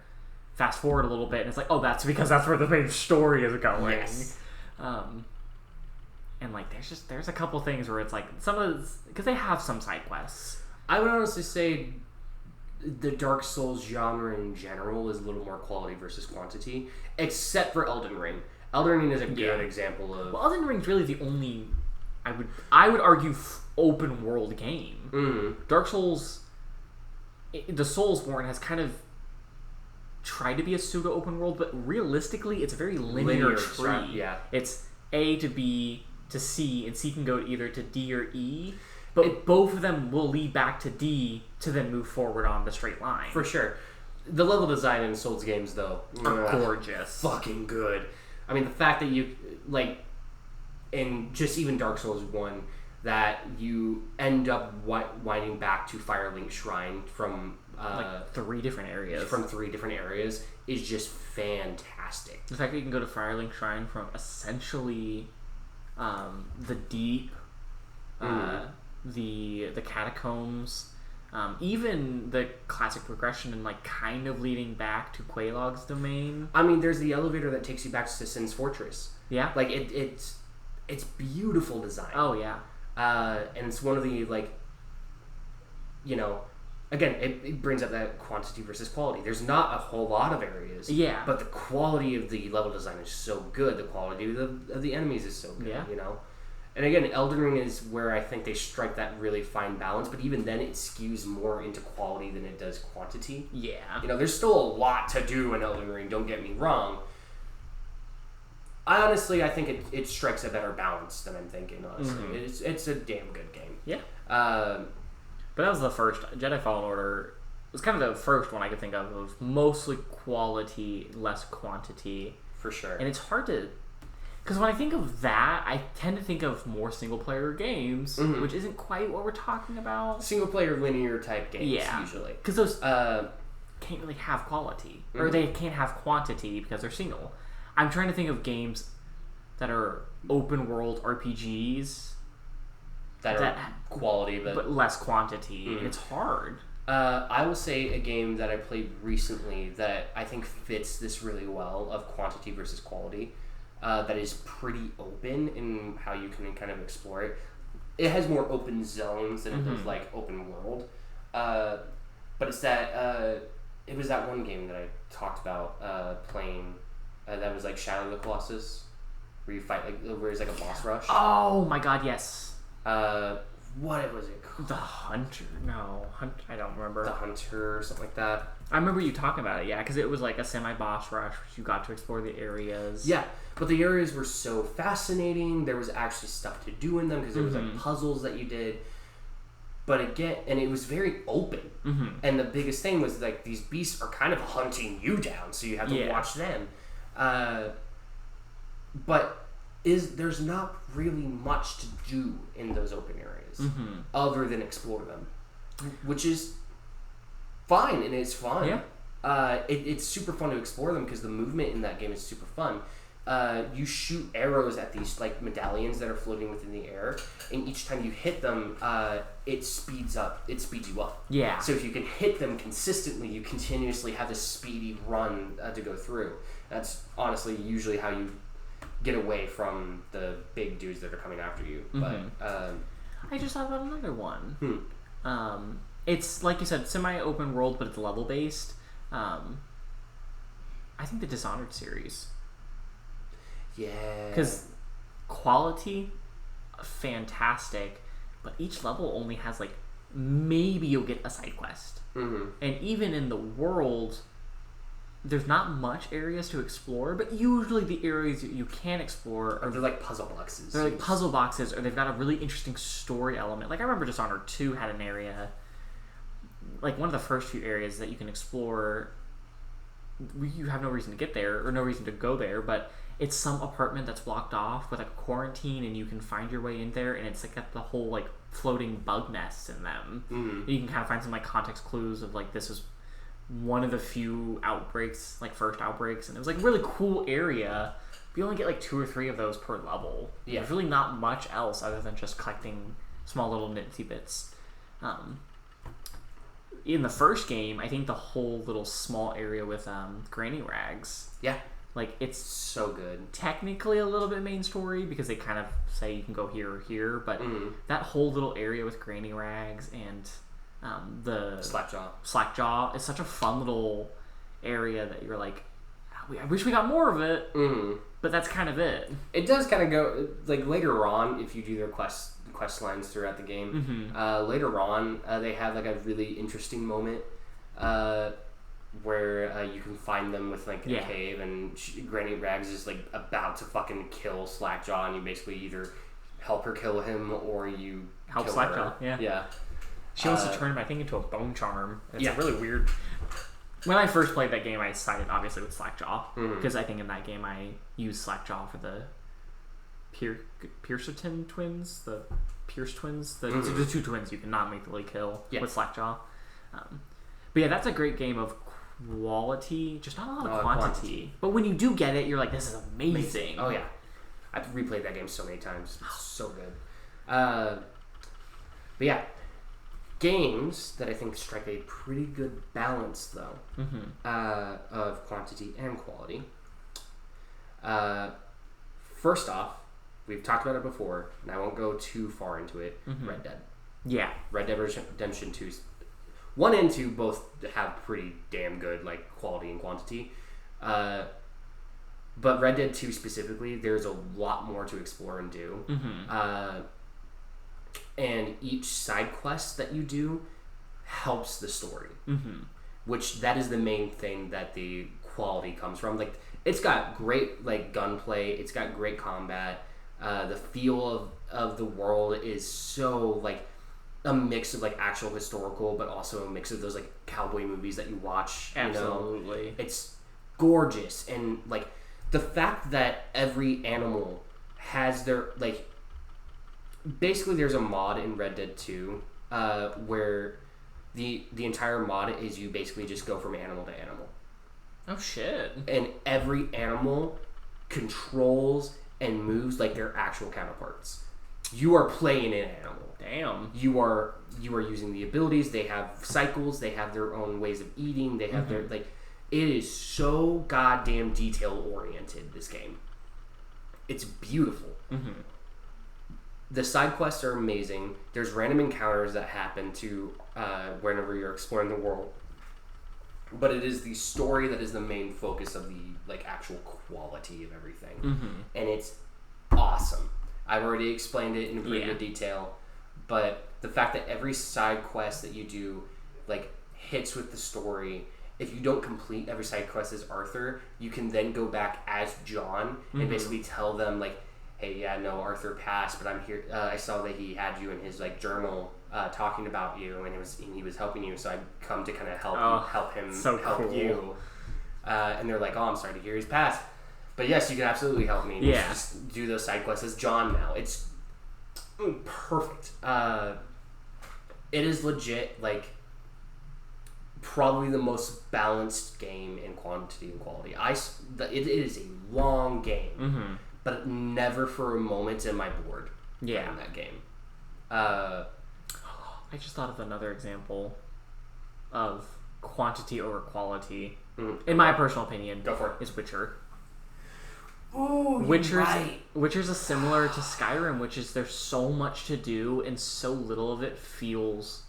fast forward a little bit, and it's like, oh, that's because that's where the main story is going. Yes. And like, there's a couple things where it's like some of those, because they have some side quests. I would honestly say the Dark Souls genre in general is a little more quality versus quantity, except for Elden Ring. Elden Ring is a good example of. Well, Elden Ring's really the only, I would argue, open world game. Mm-hmm. Dark Souls, the Soulsborne has kind of tried to be a pseudo open world, but realistically, it's a very linear tree. Yeah, it's A to B to C, and C can go either to D or E. But both of them will lead back to D to then move forward on the straight line. For sure. The level design in Souls games, though, are gorgeous. Fucking good. I mean, the fact that you, like, in just even Dark Souls 1, that you end up winding back to Firelink Shrine from... like 3 different areas. From 3 different areas is just fantastic. The fact that you can go to Firelink Shrine from essentially the deep... the catacombs, even the classic progression and like kind of leading back to Quelaag's domain. I mean, there's the elevator that takes you back to Sin's Fortress. Yeah, like it's beautiful design. Oh yeah, and it's one of the like, you know, again it brings up that quantity versus quality. There's not a whole lot of areas. Yeah, but the quality of the level design is so good. The quality of the enemies is so good. Yeah, you know. And again, Elden Ring is where I think they strike that really fine balance, but even then it skews more into quality than it does quantity. Yeah. You know, there's still a lot to do in Elden Ring, don't get me wrong. I think it strikes a better balance than I'm thinking, honestly. Mm-hmm. It's a damn good game. Yeah. But that was the first. Jedi Fallen Order was kind of the first one I could think of mostly quality, less quantity. For sure. And it's hard to... Because when I think of that, I tend to think of more single-player games, which isn't quite what we're talking about. Single-player linear type games, usually. Because those can't really have quality. Or they can't have quantity because they're single. I'm trying to think of games that are open-world RPGs. That are quality, but less quantity. And it's hard. I will say a game that I played recently that I think fits this really well of quantity versus quality. That is pretty open in how you can kind of explore it. It has more open zones than it does like open world. But it's that it was that one game that I talked about playing that was like Shadow of the Colossus, where you fight where it's like a boss rush. Oh my god, yes. What was it called? The Hunter? No, I don't remember. The Hunter or something like that. I remember you talking about it, yeah, because it was like a semi-boss rush, which you got to explore the areas. Yeah, but the areas were so fascinating. There was actually stuff to do in them because there was like puzzles that you did. But and it was very open. And the biggest thing was like these beasts are kind of hunting you down, so you have to watch them. But there's not really much to do in those open areas other than explore them, which is fine, and it's fun. Yeah. It's super fun to explore them because the movement in that game is super fun. You shoot arrows at these like medallions that are floating within the air, and each time you hit them, it speeds you up. Yeah. So if you can hit them consistently, you continuously have this speedy run to go through. That's honestly usually how you get away from the big dudes that are coming after you. But I just thought about another one. It's like you said, semi-open world, but it's level based. I think the Dishonored series. Yeah. Because quality, fantastic, but each level only has like maybe you'll get a side quest, and even in the world, there's not much areas to explore. But usually the areas you can explore they're like puzzle boxes. They're like puzzle boxes, or they've got a really interesting story element. Like I remember Dishonored 2 had an area, like one of the first few areas that you can explore. You have no reason to get there or no reason to go there, but it's some apartment that's blocked off with like a quarantine, and you can find your way in there, and it's like got the whole like floating bug nests in them. You can kind of find some like context clues of like this was one of the few outbreaks, like first outbreaks, and it was like a really cool area. But you only get like 2 or 3 of those per level. Yeah. There's really not much else other than just collecting small little nitsy bits. in the first game, I think the whole little small area with Granny Rags, Yeah. like it's So good. technically a little bit main story because they kind of say you can go here or here, but that whole little area with Granny Rags and the Slackjaw is such a fun little area that you're like, I wish we got more of it, but that's kind of it. It does kind of go, like, later on, if you do their quest lines throughout the game, later on, they have, like, a really interesting moment where you can find them with, like, a cave, and Granny Rags is, like, about to fucking kill Slackjaw, and you basically either help her kill him, or you help kill Slackjaw, her. Yeah. She wants to turn him, I think, into a bone charm. It's a really weird... When I first played that game, I sided, obviously, with Slackjaw. Because I think in that game, I used Slackjaw for the Piercerton twins. The Pierce twins. The two twins you can non-lethally kill with Slackjaw. But yeah, that's a great game of quality. Just not a lot of quantity. But when you do get it, you're like, this is amazing. Oh, yeah. I've replayed that game so many times. It's so good. But yeah. Games that I think strike a pretty good balance, though, of quantity and quality. First off, we've talked about it before, and I won't go too far into it. Red Dead. Yeah. Red Dead Redemption 2. 1 and 2 both have pretty damn good, like, quality and quantity. But Red Dead 2 specifically, there's a lot more to explore and do. And each side quest that you do helps the story, which that is the main thing that the quality comes from. Like, it's got great, like, gunplay, it's got great combat. The feel of the world is so, like, a mix of, like, actual historical, but also a mix of those, like, cowboy movies that you watch. Absolutely. You know? It's gorgeous, and, like, the fact that every animal has their, like, basically, there's a mod in Red Dead 2 where the entire mod is you basically just go from animal to animal. Oh, shit. And every animal controls and moves like their actual counterparts. You are playing an animal. Damn. You are using the abilities. They have cycles. They have their own ways of eating. They have their, like... It is so goddamn detail-oriented, this game. It's beautiful. The side quests are amazing. There's random encounters that happen to whenever you're exploring the world, but it is the story that is the main focus of the, like, actual quality of everything, and it's awesome. I've already explained it in pretty good detail, but the fact that every side quest that you do, like, hits with the story. If you don't complete every side quest as Arthur, you can then go back as John and basically tell them, like, hey, yeah, no, Arthur passed, but I'm here. I saw that he had you in his, like, journal talking about you, and he was helping you, so I come to kind of help him help you. And they're like, oh, I'm sorry to hear he's passed. But yes, you can absolutely help me. Yeah. Just do those side quests as John now. It's perfect. It is legit, like, probably the most balanced game in quantity and quality. It is a long game. But never for a moment am I bored playing that game. I just thought of another example of quantity over quality. In my personal opinion, go for it. Is Witcher. Ooh, Witcher's a similar to Skyrim, which is there's so much to do and so little of it feels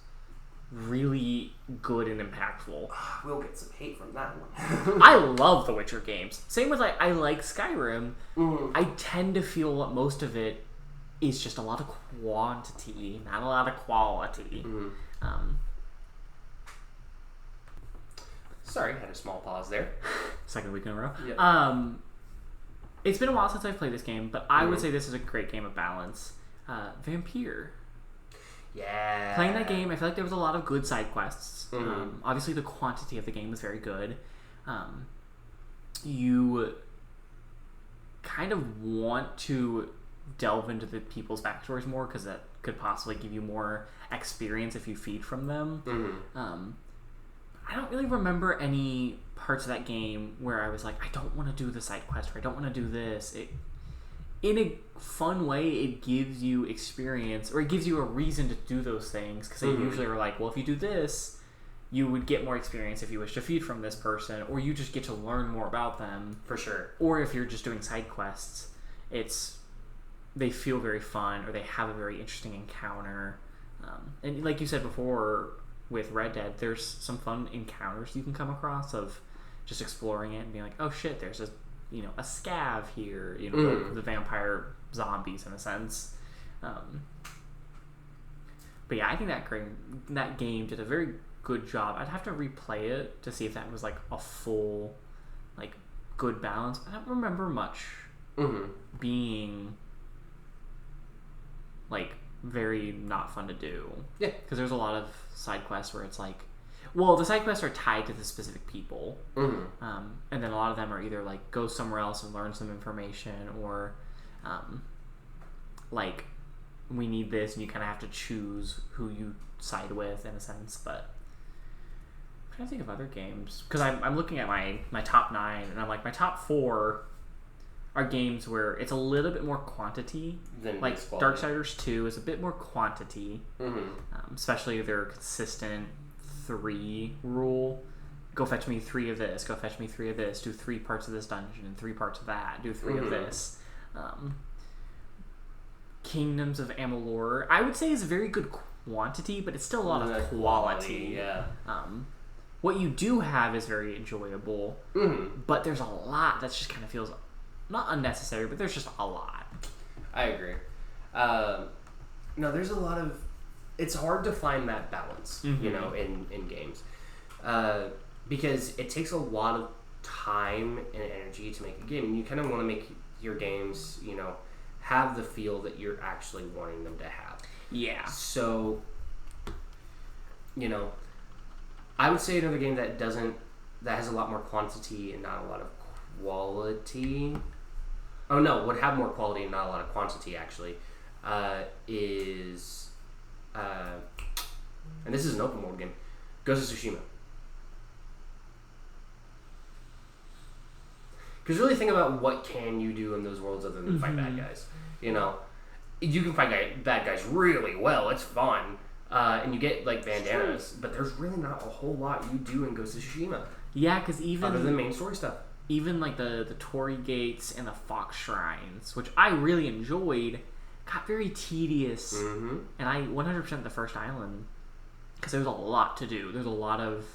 really good and impactful. We'll get some hate from that one. I love the Witcher games. Same with, like, I like Skyrim. I tend to feel what most of it is just a lot of quantity, not a lot of quality. Sorry, I had a small pause there. Second week in a row. Yep. It's been a while since I've played this game, but I would say this is a great game of balance. Vampire. Yeah. Playing that game, I feel like there was a lot of good side quests. Obviously, the quantity of the game was very good. You kind of want to delve into the people's backstories more because that could possibly give you more experience if you feed from them. I don't really remember any parts of that game where I was like, I don't want to do the side quest, or I don't want to do this. In a fun way, it gives you experience, or it gives you a reason to do those things, because they usually are like, well, if you do this, you would get more experience if you wish to feed from this person, or you just get to learn more about them. For sure. Or if you're just doing side quests, they feel very fun, or they have a very interesting encounter. And like you said before with Red Dead, there's some fun encounters you can come across of just exploring it and being like, oh shit, there's a scav here, the vampire zombies in a sense. But yeah, I think that game did a very good job. I'd have to replay it to see if that was like a full, like, good balance. I don't remember much being like very not fun to do. Yeah, because there's a lot of side quests where it's like, well, the side quests are tied to the specific people, and then a lot of them are either like go somewhere else and learn some information, or like we need this, and you kind of have to choose who you side with in a sense. But I'm trying to think of other games, because I'm looking at my top 9, and I'm like, my top 4 are games where it's a little bit more quantity. Than like Darksiders 2 is a bit more quantity, especially their consistent 3 rule. Go fetch me 3 of this, go fetch me 3 of this, do 3 parts of this dungeon and 3 parts of that, do 3 of this. Kingdoms of Amalur, I would say, is a very good quantity, but it's still a lot of quality. Yeah. What you do have is very enjoyable, but there's a lot that just kind of feels not unnecessary, but there's just a lot. I agree. No, there's a lot of... It's hard to find that balance, in games. Because it takes a lot of time and energy to make a game, and you kind of want to make your games, have the feel that you're actually wanting them to have. Yeah. So, I would say another game that has a lot more quantity and not a lot of quality... Oh no, would have more quality and not a lot of quantity, actually, is... and this is an open world game, Ghost of Tsushima. Because really think about what can you do in those worlds other than fight bad guys. You can fight bad guys really well. It's fun. And you get, like, bandanas. But there's really not a whole lot you do in Ghost of Tsushima. Yeah, because even... Other than main story stuff. Even, like, the Torii Gates and the Fox Shrines, which I really enjoyed, got very tedious. And I 100% the first island, because there's a lot to do. There's a lot of...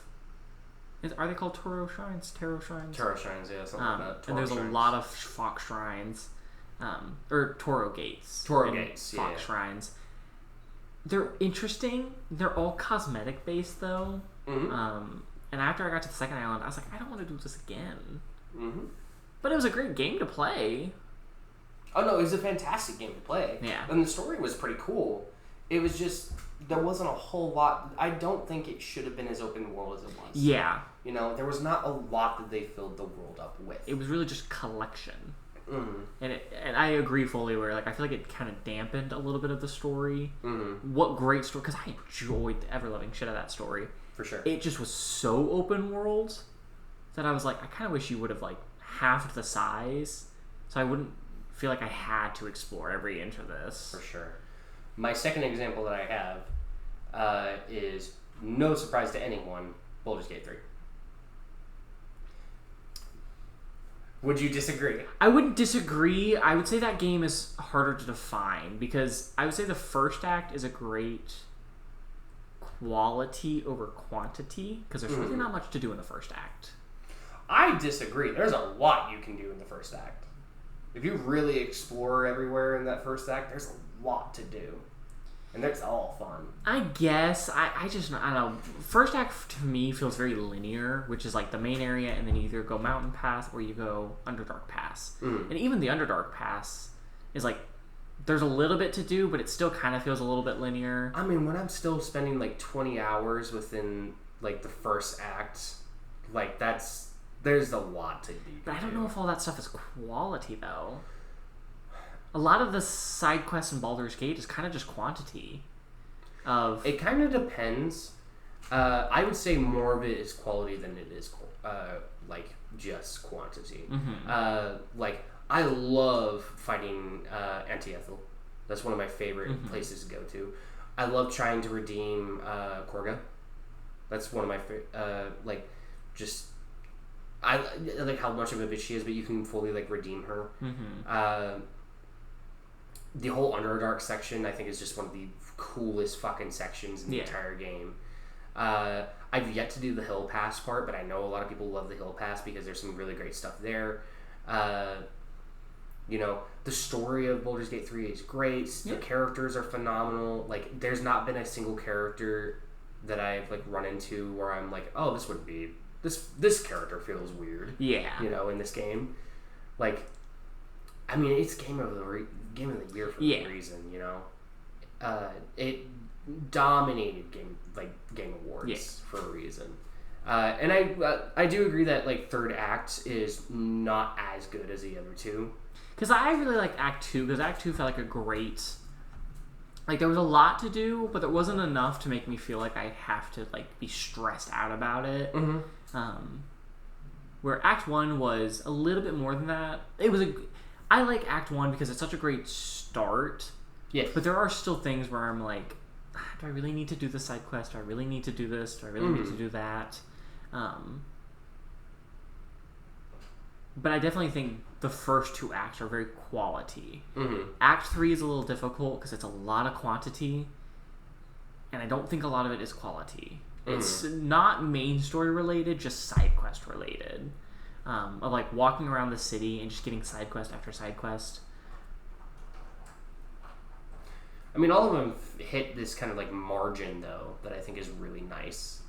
Are they called Toro Shrines? Tarot Shrines? Tarot Shrines, yeah, something like that. And there's a lot of Fox Shrines. Or Toro Gates. Fox Shrines. They're interesting. They're all cosmetic based, though. And after I got to the second island, I was like, I don't want to do this again. But it was a great game to play. Oh no, it was a fantastic game to play. Yeah. And the story was pretty cool. It was just, there wasn't a whole lot. I don't think it should have been as open world as it was. Yeah. There was not a lot that they filled the world up with. It was really just collection. And I agree fully where, like, I feel like it kind of dampened a little bit of the story. What great story, because I enjoyed the ever-loving shit out of that story. For sure. It just was so open world that I was like, I kind of wish you would have, like, halved the size so I wouldn't feel like I had to explore every inch of this. For sure. My second example that I have is, no surprise to anyone, Baldur's Gate 3. Would you disagree? I wouldn't disagree. I would say that game is harder to define, because I would say the first act is a great quality over quantity, because there's really not much to do in the first act. I disagree. There's a lot you can do in the first act. If you really explore everywhere in that first act, there's a lot to do. And that's all fun. I guess. I don't know. First act to me feels very linear, which is like the main area, and then you either go Mountain Pass or you go Underdark Pass. And even the Underdark Pass is like, there's a little bit to do, but it still kind of feels a little bit linear. I mean, when I'm still spending like 20 hours within like the first act, like there's a lot to do. But I don't know if all that stuff is quality, though. A lot of the side quests in Baldur's Gate is kind of just quantity. It kind of depends. I would say more of it is quality than it is like just quantity. Like, I love fighting Anti-Ethel. That's one of my favorite places to go to. I love trying to redeem Korga. That's one of my like, just I like how much of a bitch she is, but you can fully like redeem her. The whole Underdark section, I think, is just one of the coolest fucking sections in the entire game. I've yet to do the Hill Pass part, but I know a lot of people love the Hill Pass because there's some really great stuff there. You know, the story of Baldur's Gate 3 is great. The characters are phenomenal. Like, there's not been a single character that I've like run into where I'm like, oh, this would be this character feels weird. Yeah, you know, in this game, like, I mean, it's game of the year for a reason. You know, it dominated game awards for a reason. And I do agree that like third act is not as good as the other two. Because I really liked Act 2, because Act 2 felt like a great... Like, there was a lot to do, but there wasn't enough to make me feel like I have to, like, be stressed out about it. Where Act 1 was a little bit more than that. I like Act 1 because it's such a great start. Yes. But there are still things where I'm like, do I really need to do the side quest? Do I really need to do this? Do I really need to do that? But I definitely think the first two acts are very quality. Act 3 is a little difficult because it's a lot of quantity, and I don't think a lot of it is quality. It's not main story related, just side quest related. Of like walking around the city and just getting side quest after side quest. I mean, all of them hit this kind of like margin though that I think is really nice.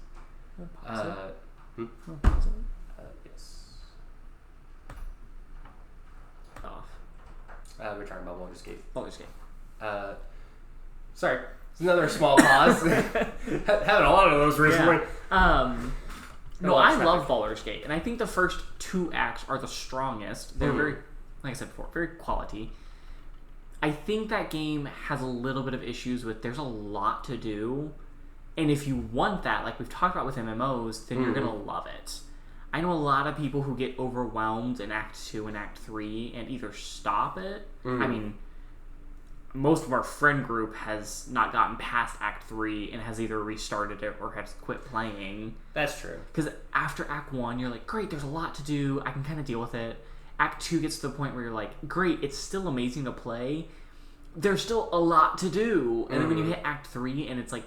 Yes. Off. We're talking about Baldur's Gate. Baldur's Gate. Sorry, it's another small pause. Having a lot of those recently. No, I love Baldur's Gate, and I think the first two acts are the strongest. They're very, like I said before, very quality. I think that game has a little bit of issues with there's a lot to do, and if you want that, like we've talked about with MMOs, then you're gonna love it. I know a lot of people who get overwhelmed in Act 2 and Act 3 and either stop it. I mean, most of our friend group has not gotten past Act 3 and has either restarted it or has quit playing. That's true. Because after Act 1, you're like, great, there's a lot to do. I can kind of deal with it. Act 2 gets to the point where you're like, great, it's still amazing to play. There's still a lot to do. And then when you hit Act 3 and it's like,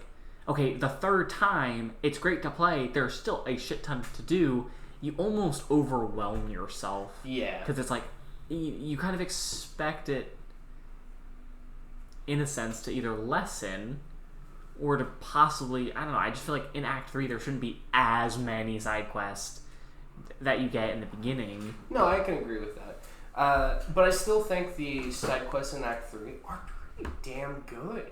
okay, the third time, it's great to play. There's still a shit ton to do. You almost overwhelm yourself. Yeah. Because it's like, you kind of expect it, in a sense, to either lessen or to possibly, I don't know, I just feel like in Act 3 there shouldn't be as many side quests that you get in the beginning. No, I can agree with that. But I still think the side quests in Act 3 are pretty damn good.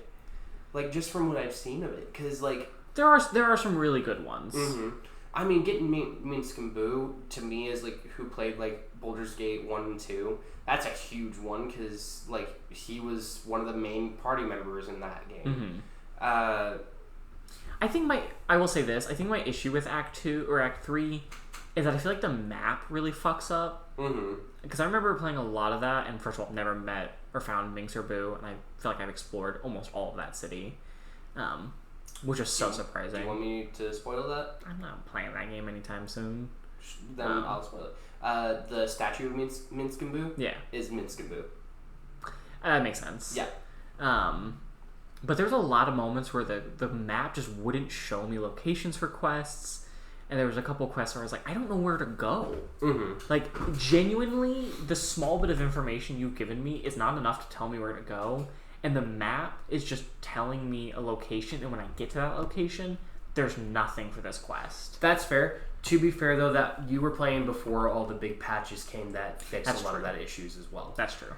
Like, just from what I've seen of it. Because, like... There are some really good ones. I mean, getting Minsk and Boo, to me, is, like, who played, like, Baldur's Gate 1 and 2. That's a huge one, because, like, he was one of the main party members in that game. I will say this, I think my issue with Act 2 or Act 3 is that I feel like the map really fucks up. Because I remember playing a lot of that, and first of all, never met or found Minx or Boo, and I feel like I've explored almost all of that city. Which is so surprising. Do you want me to spoil that? I'm not playing that game anytime soon. Then I'll spoil it. The statue of Minsk and Boo is Minsk and Boo. That makes sense. Yeah. But there's a lot of moments where the map just wouldn't show me locations for quests, and there was a couple quests where I was like, I don't know where to go. Like, genuinely, the small bit of information you've given me is not enough to tell me where to go. And the map is just telling me a location, and when I get to that location, there's nothing for this quest. That's fair. To be fair, though, that you were playing before all the big patches came that fixed a lot of that issues as well. That's true.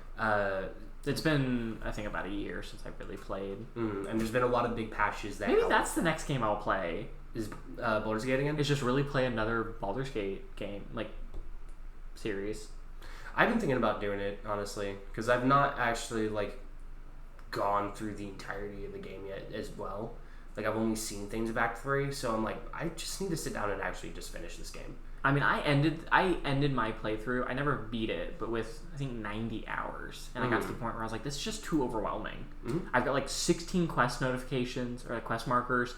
It's been, I think, about a year since I really played. And there's been a lot of big patches that maybe that's the next game I'll play. Is Baldur's Gate again? It's just really play another Baldur's Gate game, like, series. I've been thinking about doing it, honestly, because I've not actually, like, gone through the entirety of the game yet as well. Like, I've only seen things of Act 3, so I'm like, I just need to sit down and actually just finish this game. I mean, I ended my playthrough. I never beat it, but with, I think, 90 hours. And I got to the point where I was like, this is just too overwhelming. I've got, like, 16 quest notifications, or like, quest markers.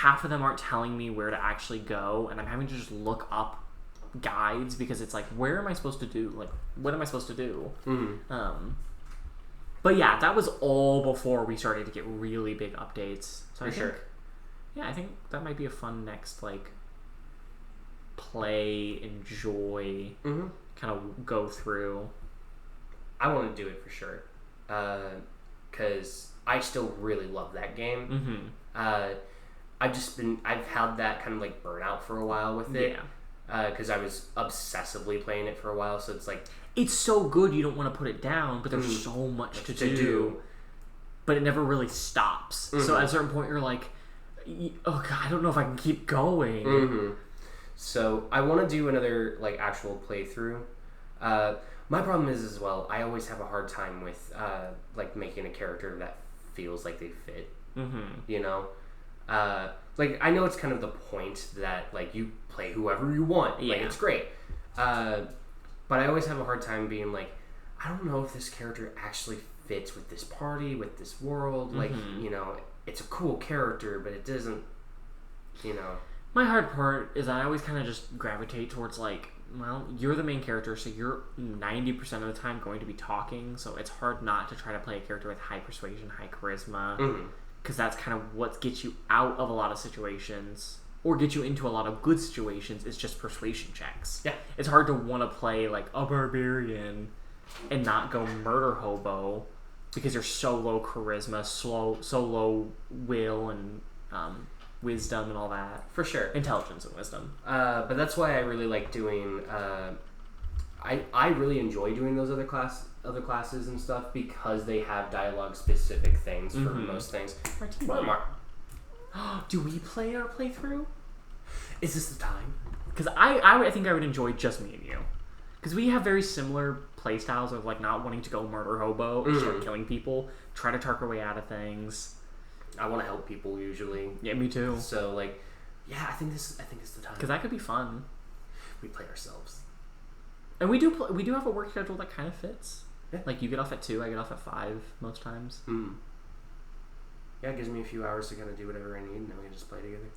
half of them aren't telling me where to actually go, and I'm having to just look up guides because it's like, where am I supposed to do? Like, what am I supposed to do? Mm-hmm. But yeah, that was all before we started to get really big updates. So I think that might be a fun next, like, play, enjoy, Mm-hmm. kind of go through. I want to do it for sure. Because I still really love that game. Mm-hmm. I've had that kind of like burnout for a while with it. Yeah. Because I was obsessively playing it for a while, so it's like... It's so good you don't want to put it down, but there's so much to do. But it never really stops. Mm-hmm. So at a certain point you're like, oh god, I don't know if I can keep going. Mm-hmm. So I want to do another like actual playthrough. My problem is as well, I always have a hard time with like making a character that feels like they fit. Mm-hmm. You know? Like, I know it's kind of the point that like you play whoever you want. Yeah. Like, it's great. But I always have a hard time being like, I don't know if this character actually fits with this party, with this world. Mm-hmm. Like, you know, it's a cool character, but it doesn't, you know. My hard part is I always kind of just gravitate towards like, well, you're the main character, so you're 90% of the time going to be talking, so it's hard not to try to play a character with high persuasion, high charisma, because that's kind of what gets you out of a lot of situations, or get you into a lot of good situations, is just persuasion checks. Yeah. It's hard to want to play like a barbarian and not go murder hobo, because you're so low charisma, so low will and wisdom and all that. For sure. Intelligence and wisdom. But that's why I really like doing... I really enjoy doing those other classes and stuff because they have dialogue-specific things for most things. Do we play our playthrough? Is this the time? Because I think I would enjoy just me and you. Because we have very similar play styles of like not wanting to go murder hobo and start killing people, try to talk our way out of things. I want to help people usually. Yeah, me too. So like, yeah, I think it's the time. Because that could be fun. We play ourselves, and we do have a work schedule that kind of fits. Yeah. Like you get off at 2, I get off at 5 most times. Yeah, it gives me a few hours to kind of do whatever I need, and then we can just play together.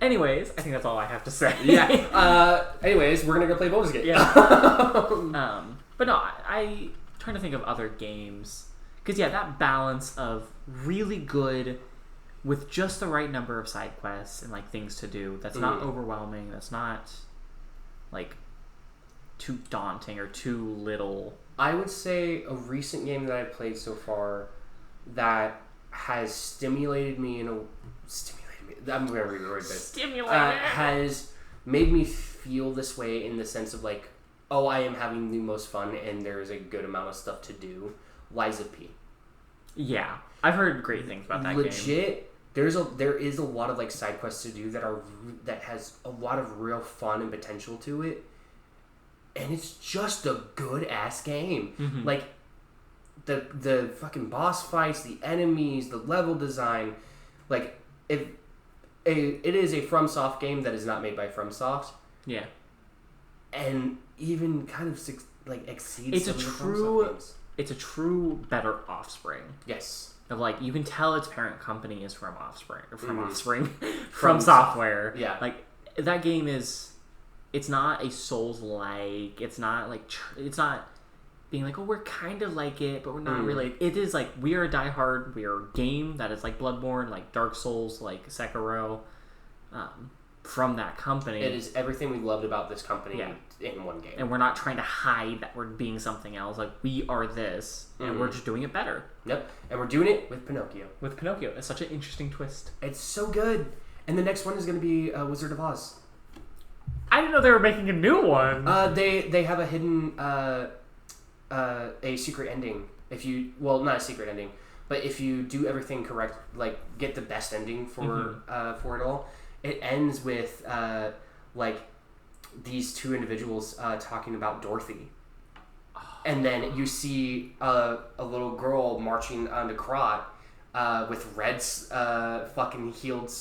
Anyways, I think that's all I have to say. Yeah. Anyways, we're gonna go play Baldur's Gate. Yeah. But no, I'm trying to think of other games. Because, yeah, that balance of really good with just the right number of side quests and, like, things to do. That's not overwhelming. That's not, like, too daunting or too little. I would say a recent game that I've played so far that has stimulated me in a... I'm going to read the word, but... Stimulated! Has made me feel this way in the sense of, like, oh, I am having the most fun and there is a good amount of stuff to do. Lies of P. Yeah, I've heard great things about that game. Legit, there is a lot of like side quests to do that has a lot of real fun and potential to it, and it's just a good ass game. Like the fucking boss fights, the enemies, the level design, like it is a FromSoft game that is not made by FromSoft. Yeah, and even kind of like exceeds. It's a true. It's a true better Offspring. Yes. Of like, you can tell its parent company is from Offspring. Or from Offspring. from software. Yeah. Like, that game is... It's not a Souls-like. It's not like... It's not being like, oh, we're kind of like it, but we're not really... It is like, we are a diehard... We are a game that is like Bloodborne, like Dark Souls, like Sekiro. From that company. It is everything we loved about this company in one game. And we're not trying to hide that we're being something else. Like, we are this, and we're just doing it better. Yep. And we're doing it with Pinocchio. With Pinocchio. It's such an interesting twist. It's so good. And the next one is going to be Wizard of Oz. I didn't know they were making a new one. They have a hidden, a secret ending. If you, well, not a secret ending, but if you do everything correct, like, get the best ending for it all, it ends with, like, these two individuals talking about Dorothy. And then you see a little girl marching on the Krot with Red's fucking heeled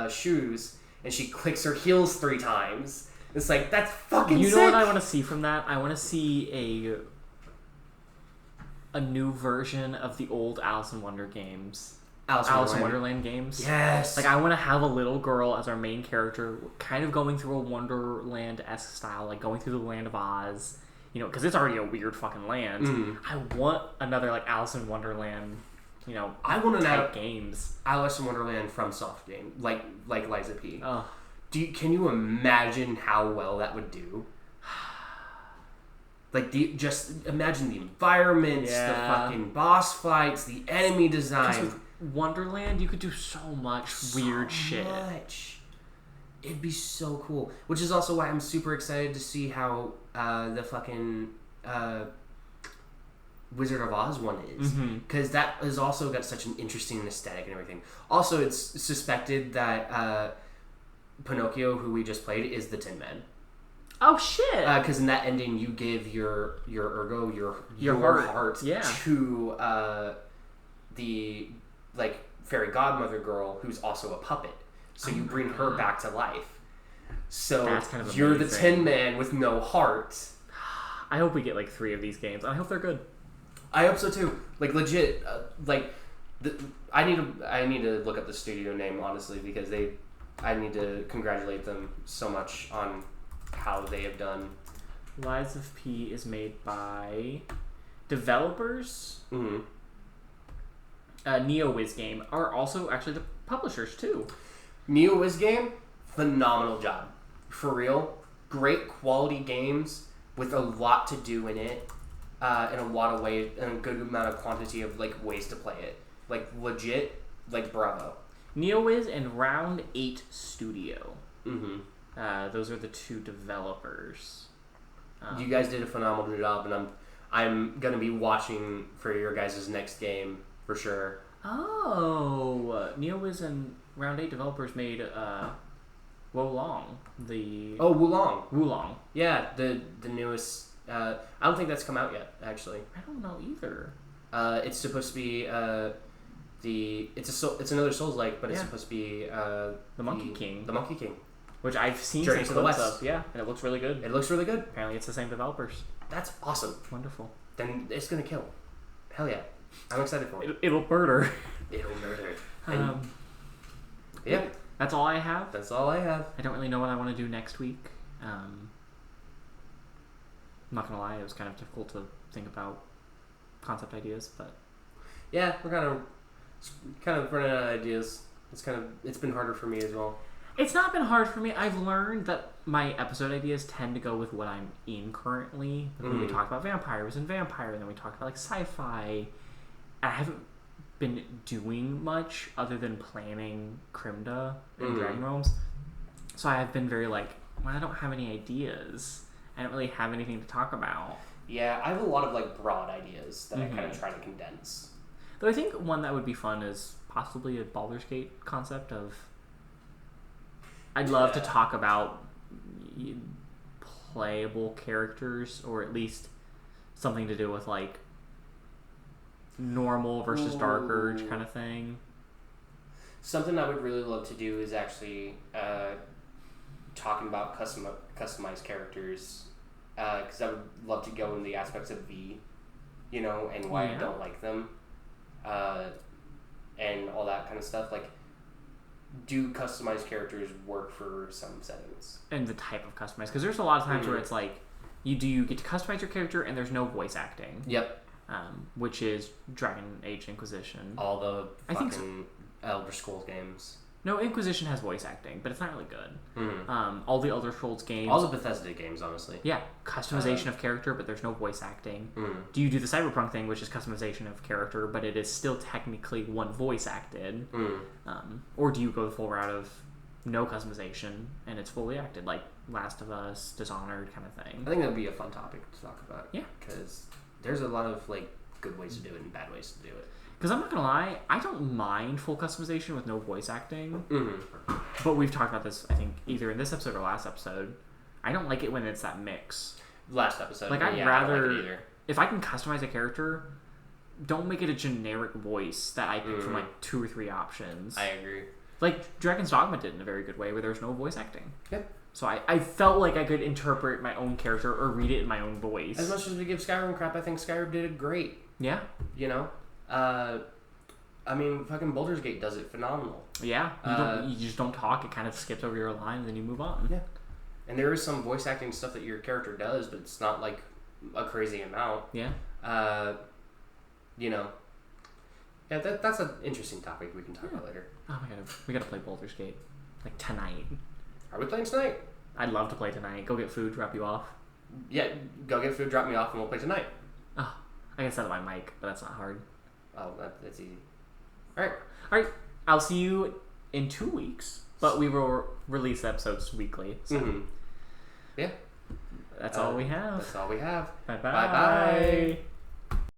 shoes, and she clicks her heels 3 times. It's like, that's fucking sick! You know what I want to see from that? I want to see a new version of the old Alice in Wonder games. Alice in Wonderland games. Yes. Like, I want to have a little girl as our main character, kind of going through a Wonderland-esque style, like going through the land of Oz, you know, because it's already a weird fucking land. I want another, like, Alice in Wonderland, you know, I want to type games. Alice in Wonderland from Soft game, like Liza P. Oh. Can you imagine how well that would do? Like, just imagine the environments, the fucking boss fights, the enemy design. With Wonderland, you could do so much weird shit. It'd be so cool. Which is also why I'm super excited to see how the fucking Wizard of Oz one is. Because that has also got such an interesting aesthetic and everything. Also, it's suspected that Pinocchio, who we just played, is the Tin Man. Oh shit! Because in that ending, you give your Ergo, your heart to the like fairy godmother girl, who's also a puppet. So you bring her back to life. So that's kind of you're the Tin Man with no heart. I hope we get like 3 of these games. I hope they're good. I hope so too. Like legit. I need to look up the studio name honestly because I need to congratulate them so much on how they have done. Lies of P is made by developers. N.E.R.D.S game are also actually the publishers too. N.E.R.D.S game, phenomenal job. For real, great quality games with a lot to do in it, in a lot of ways, and a good amount of quantity of like ways to play it. Like legit, like bravo. N.E.R.D.S and Round 8 Studio. Those are the 2 developers. You guys did a phenomenal job, and I'm gonna be watching for your guys' next game for sure. Oh, N.E.R.D.S and Round 8 developers made Wolong. Wulong. Yeah, the newest. I don't think that's come out yet. Actually, I don't know either. It's supposed to be it's another Souls-like, but it's supposed to be the Monkey King. The Monkey King. Which I've seen Journey some to the clips West. of, yeah, and it looks really good. It looks really good. Apparently it's the same developers. That's awesome. Wonderful. Then it's gonna kill. Hell yeah. I'm excited for it. It'll murder. It'll murder. Yeah. That's all I have. That's all I have. I don't really know what I want to do next week. I'm not gonna lie, it was kind of difficult to think about concept ideas, but yeah, we're kind of running out of ideas. It's been harder for me as well. It's not been hard for me. I've learned that my episode ideas tend to go with what I'm in currently. Like we talked about vampires and vampire, and then we talked about like sci-fi. I haven't been doing much other than planning Crimda and Dragon Realms. So I have been very like, well, I don't have any ideas. I don't really have anything to talk about. Yeah, I have a lot of like broad ideas that I kind of try to condense. Though I think one that would be fun is possibly a Baldur's Gate concept of... I'd love to talk about playable characters, or at least something to do with like normal versus dark urge kind of thing. Something I would really love to do is actually talking about customized characters, because I would love to go in the aspects of V, and why I don't like them, and all that kind of stuff. Like, do customized characters work for some settings? And the type of customized, because there's a lot of times where it's like you get to customize your character and there's no voice acting. Yep. Which is Dragon Age Inquisition. All the fucking Elder Scrolls games. No, Inquisition has voice acting, but it's not really good. All the Elder Scrolls games. All the Bethesda games, honestly. Yeah, customization of character, but there's no voice acting. Do you do the Cyberpunk thing, which is customization of character, but it is still technically one voice acted? Or do you go the full route of no customization and it's fully acted, like Last of Us, Dishonored kind of thing? I think that would be a fun topic to talk about. Yeah, because there's a lot of like good ways to do it and bad ways to do it. Because I'm not going to lie, I don't mind full customization with no voice acting. But we've talked about this, I think, either in this episode or last episode. I don't like it when it's that mix. Last episode. Like, I'd rather... I don't like it either. If I can customize a character, don't make it a generic voice that I pick from, like, 2 or 3 options. I agree. Like, Dragon's Dogma did in a very good way, where there was no voice acting. Yep. So I felt like I could interpret my own character or read it in my own voice. As much as we give Skyrim crap, I think Skyrim did it great. Yeah. I mean, fucking Baldur's Gate does it phenomenal. Yeah, you just don't talk. It kind of skips over your line, and then you move on. Yeah, and there is some voice acting stuff that your character does, but it's not like a crazy amount. Yeah. You know. Yeah, that's an interesting topic we can talk about later. Oh my god, we gotta play Baldur's Gate like tonight. Are we playing tonight? I'd love to play tonight. Go get food, drop you off. Yeah, go get food, drop me off, and we'll play tonight. Oh, I can set up my mic, but that's not hard. Oh, that's easy. All right. I'll see you in 2 weeks, but we will release episodes weekly. So yeah, that's all we have. That's all we have. Bye-bye. Bye-bye.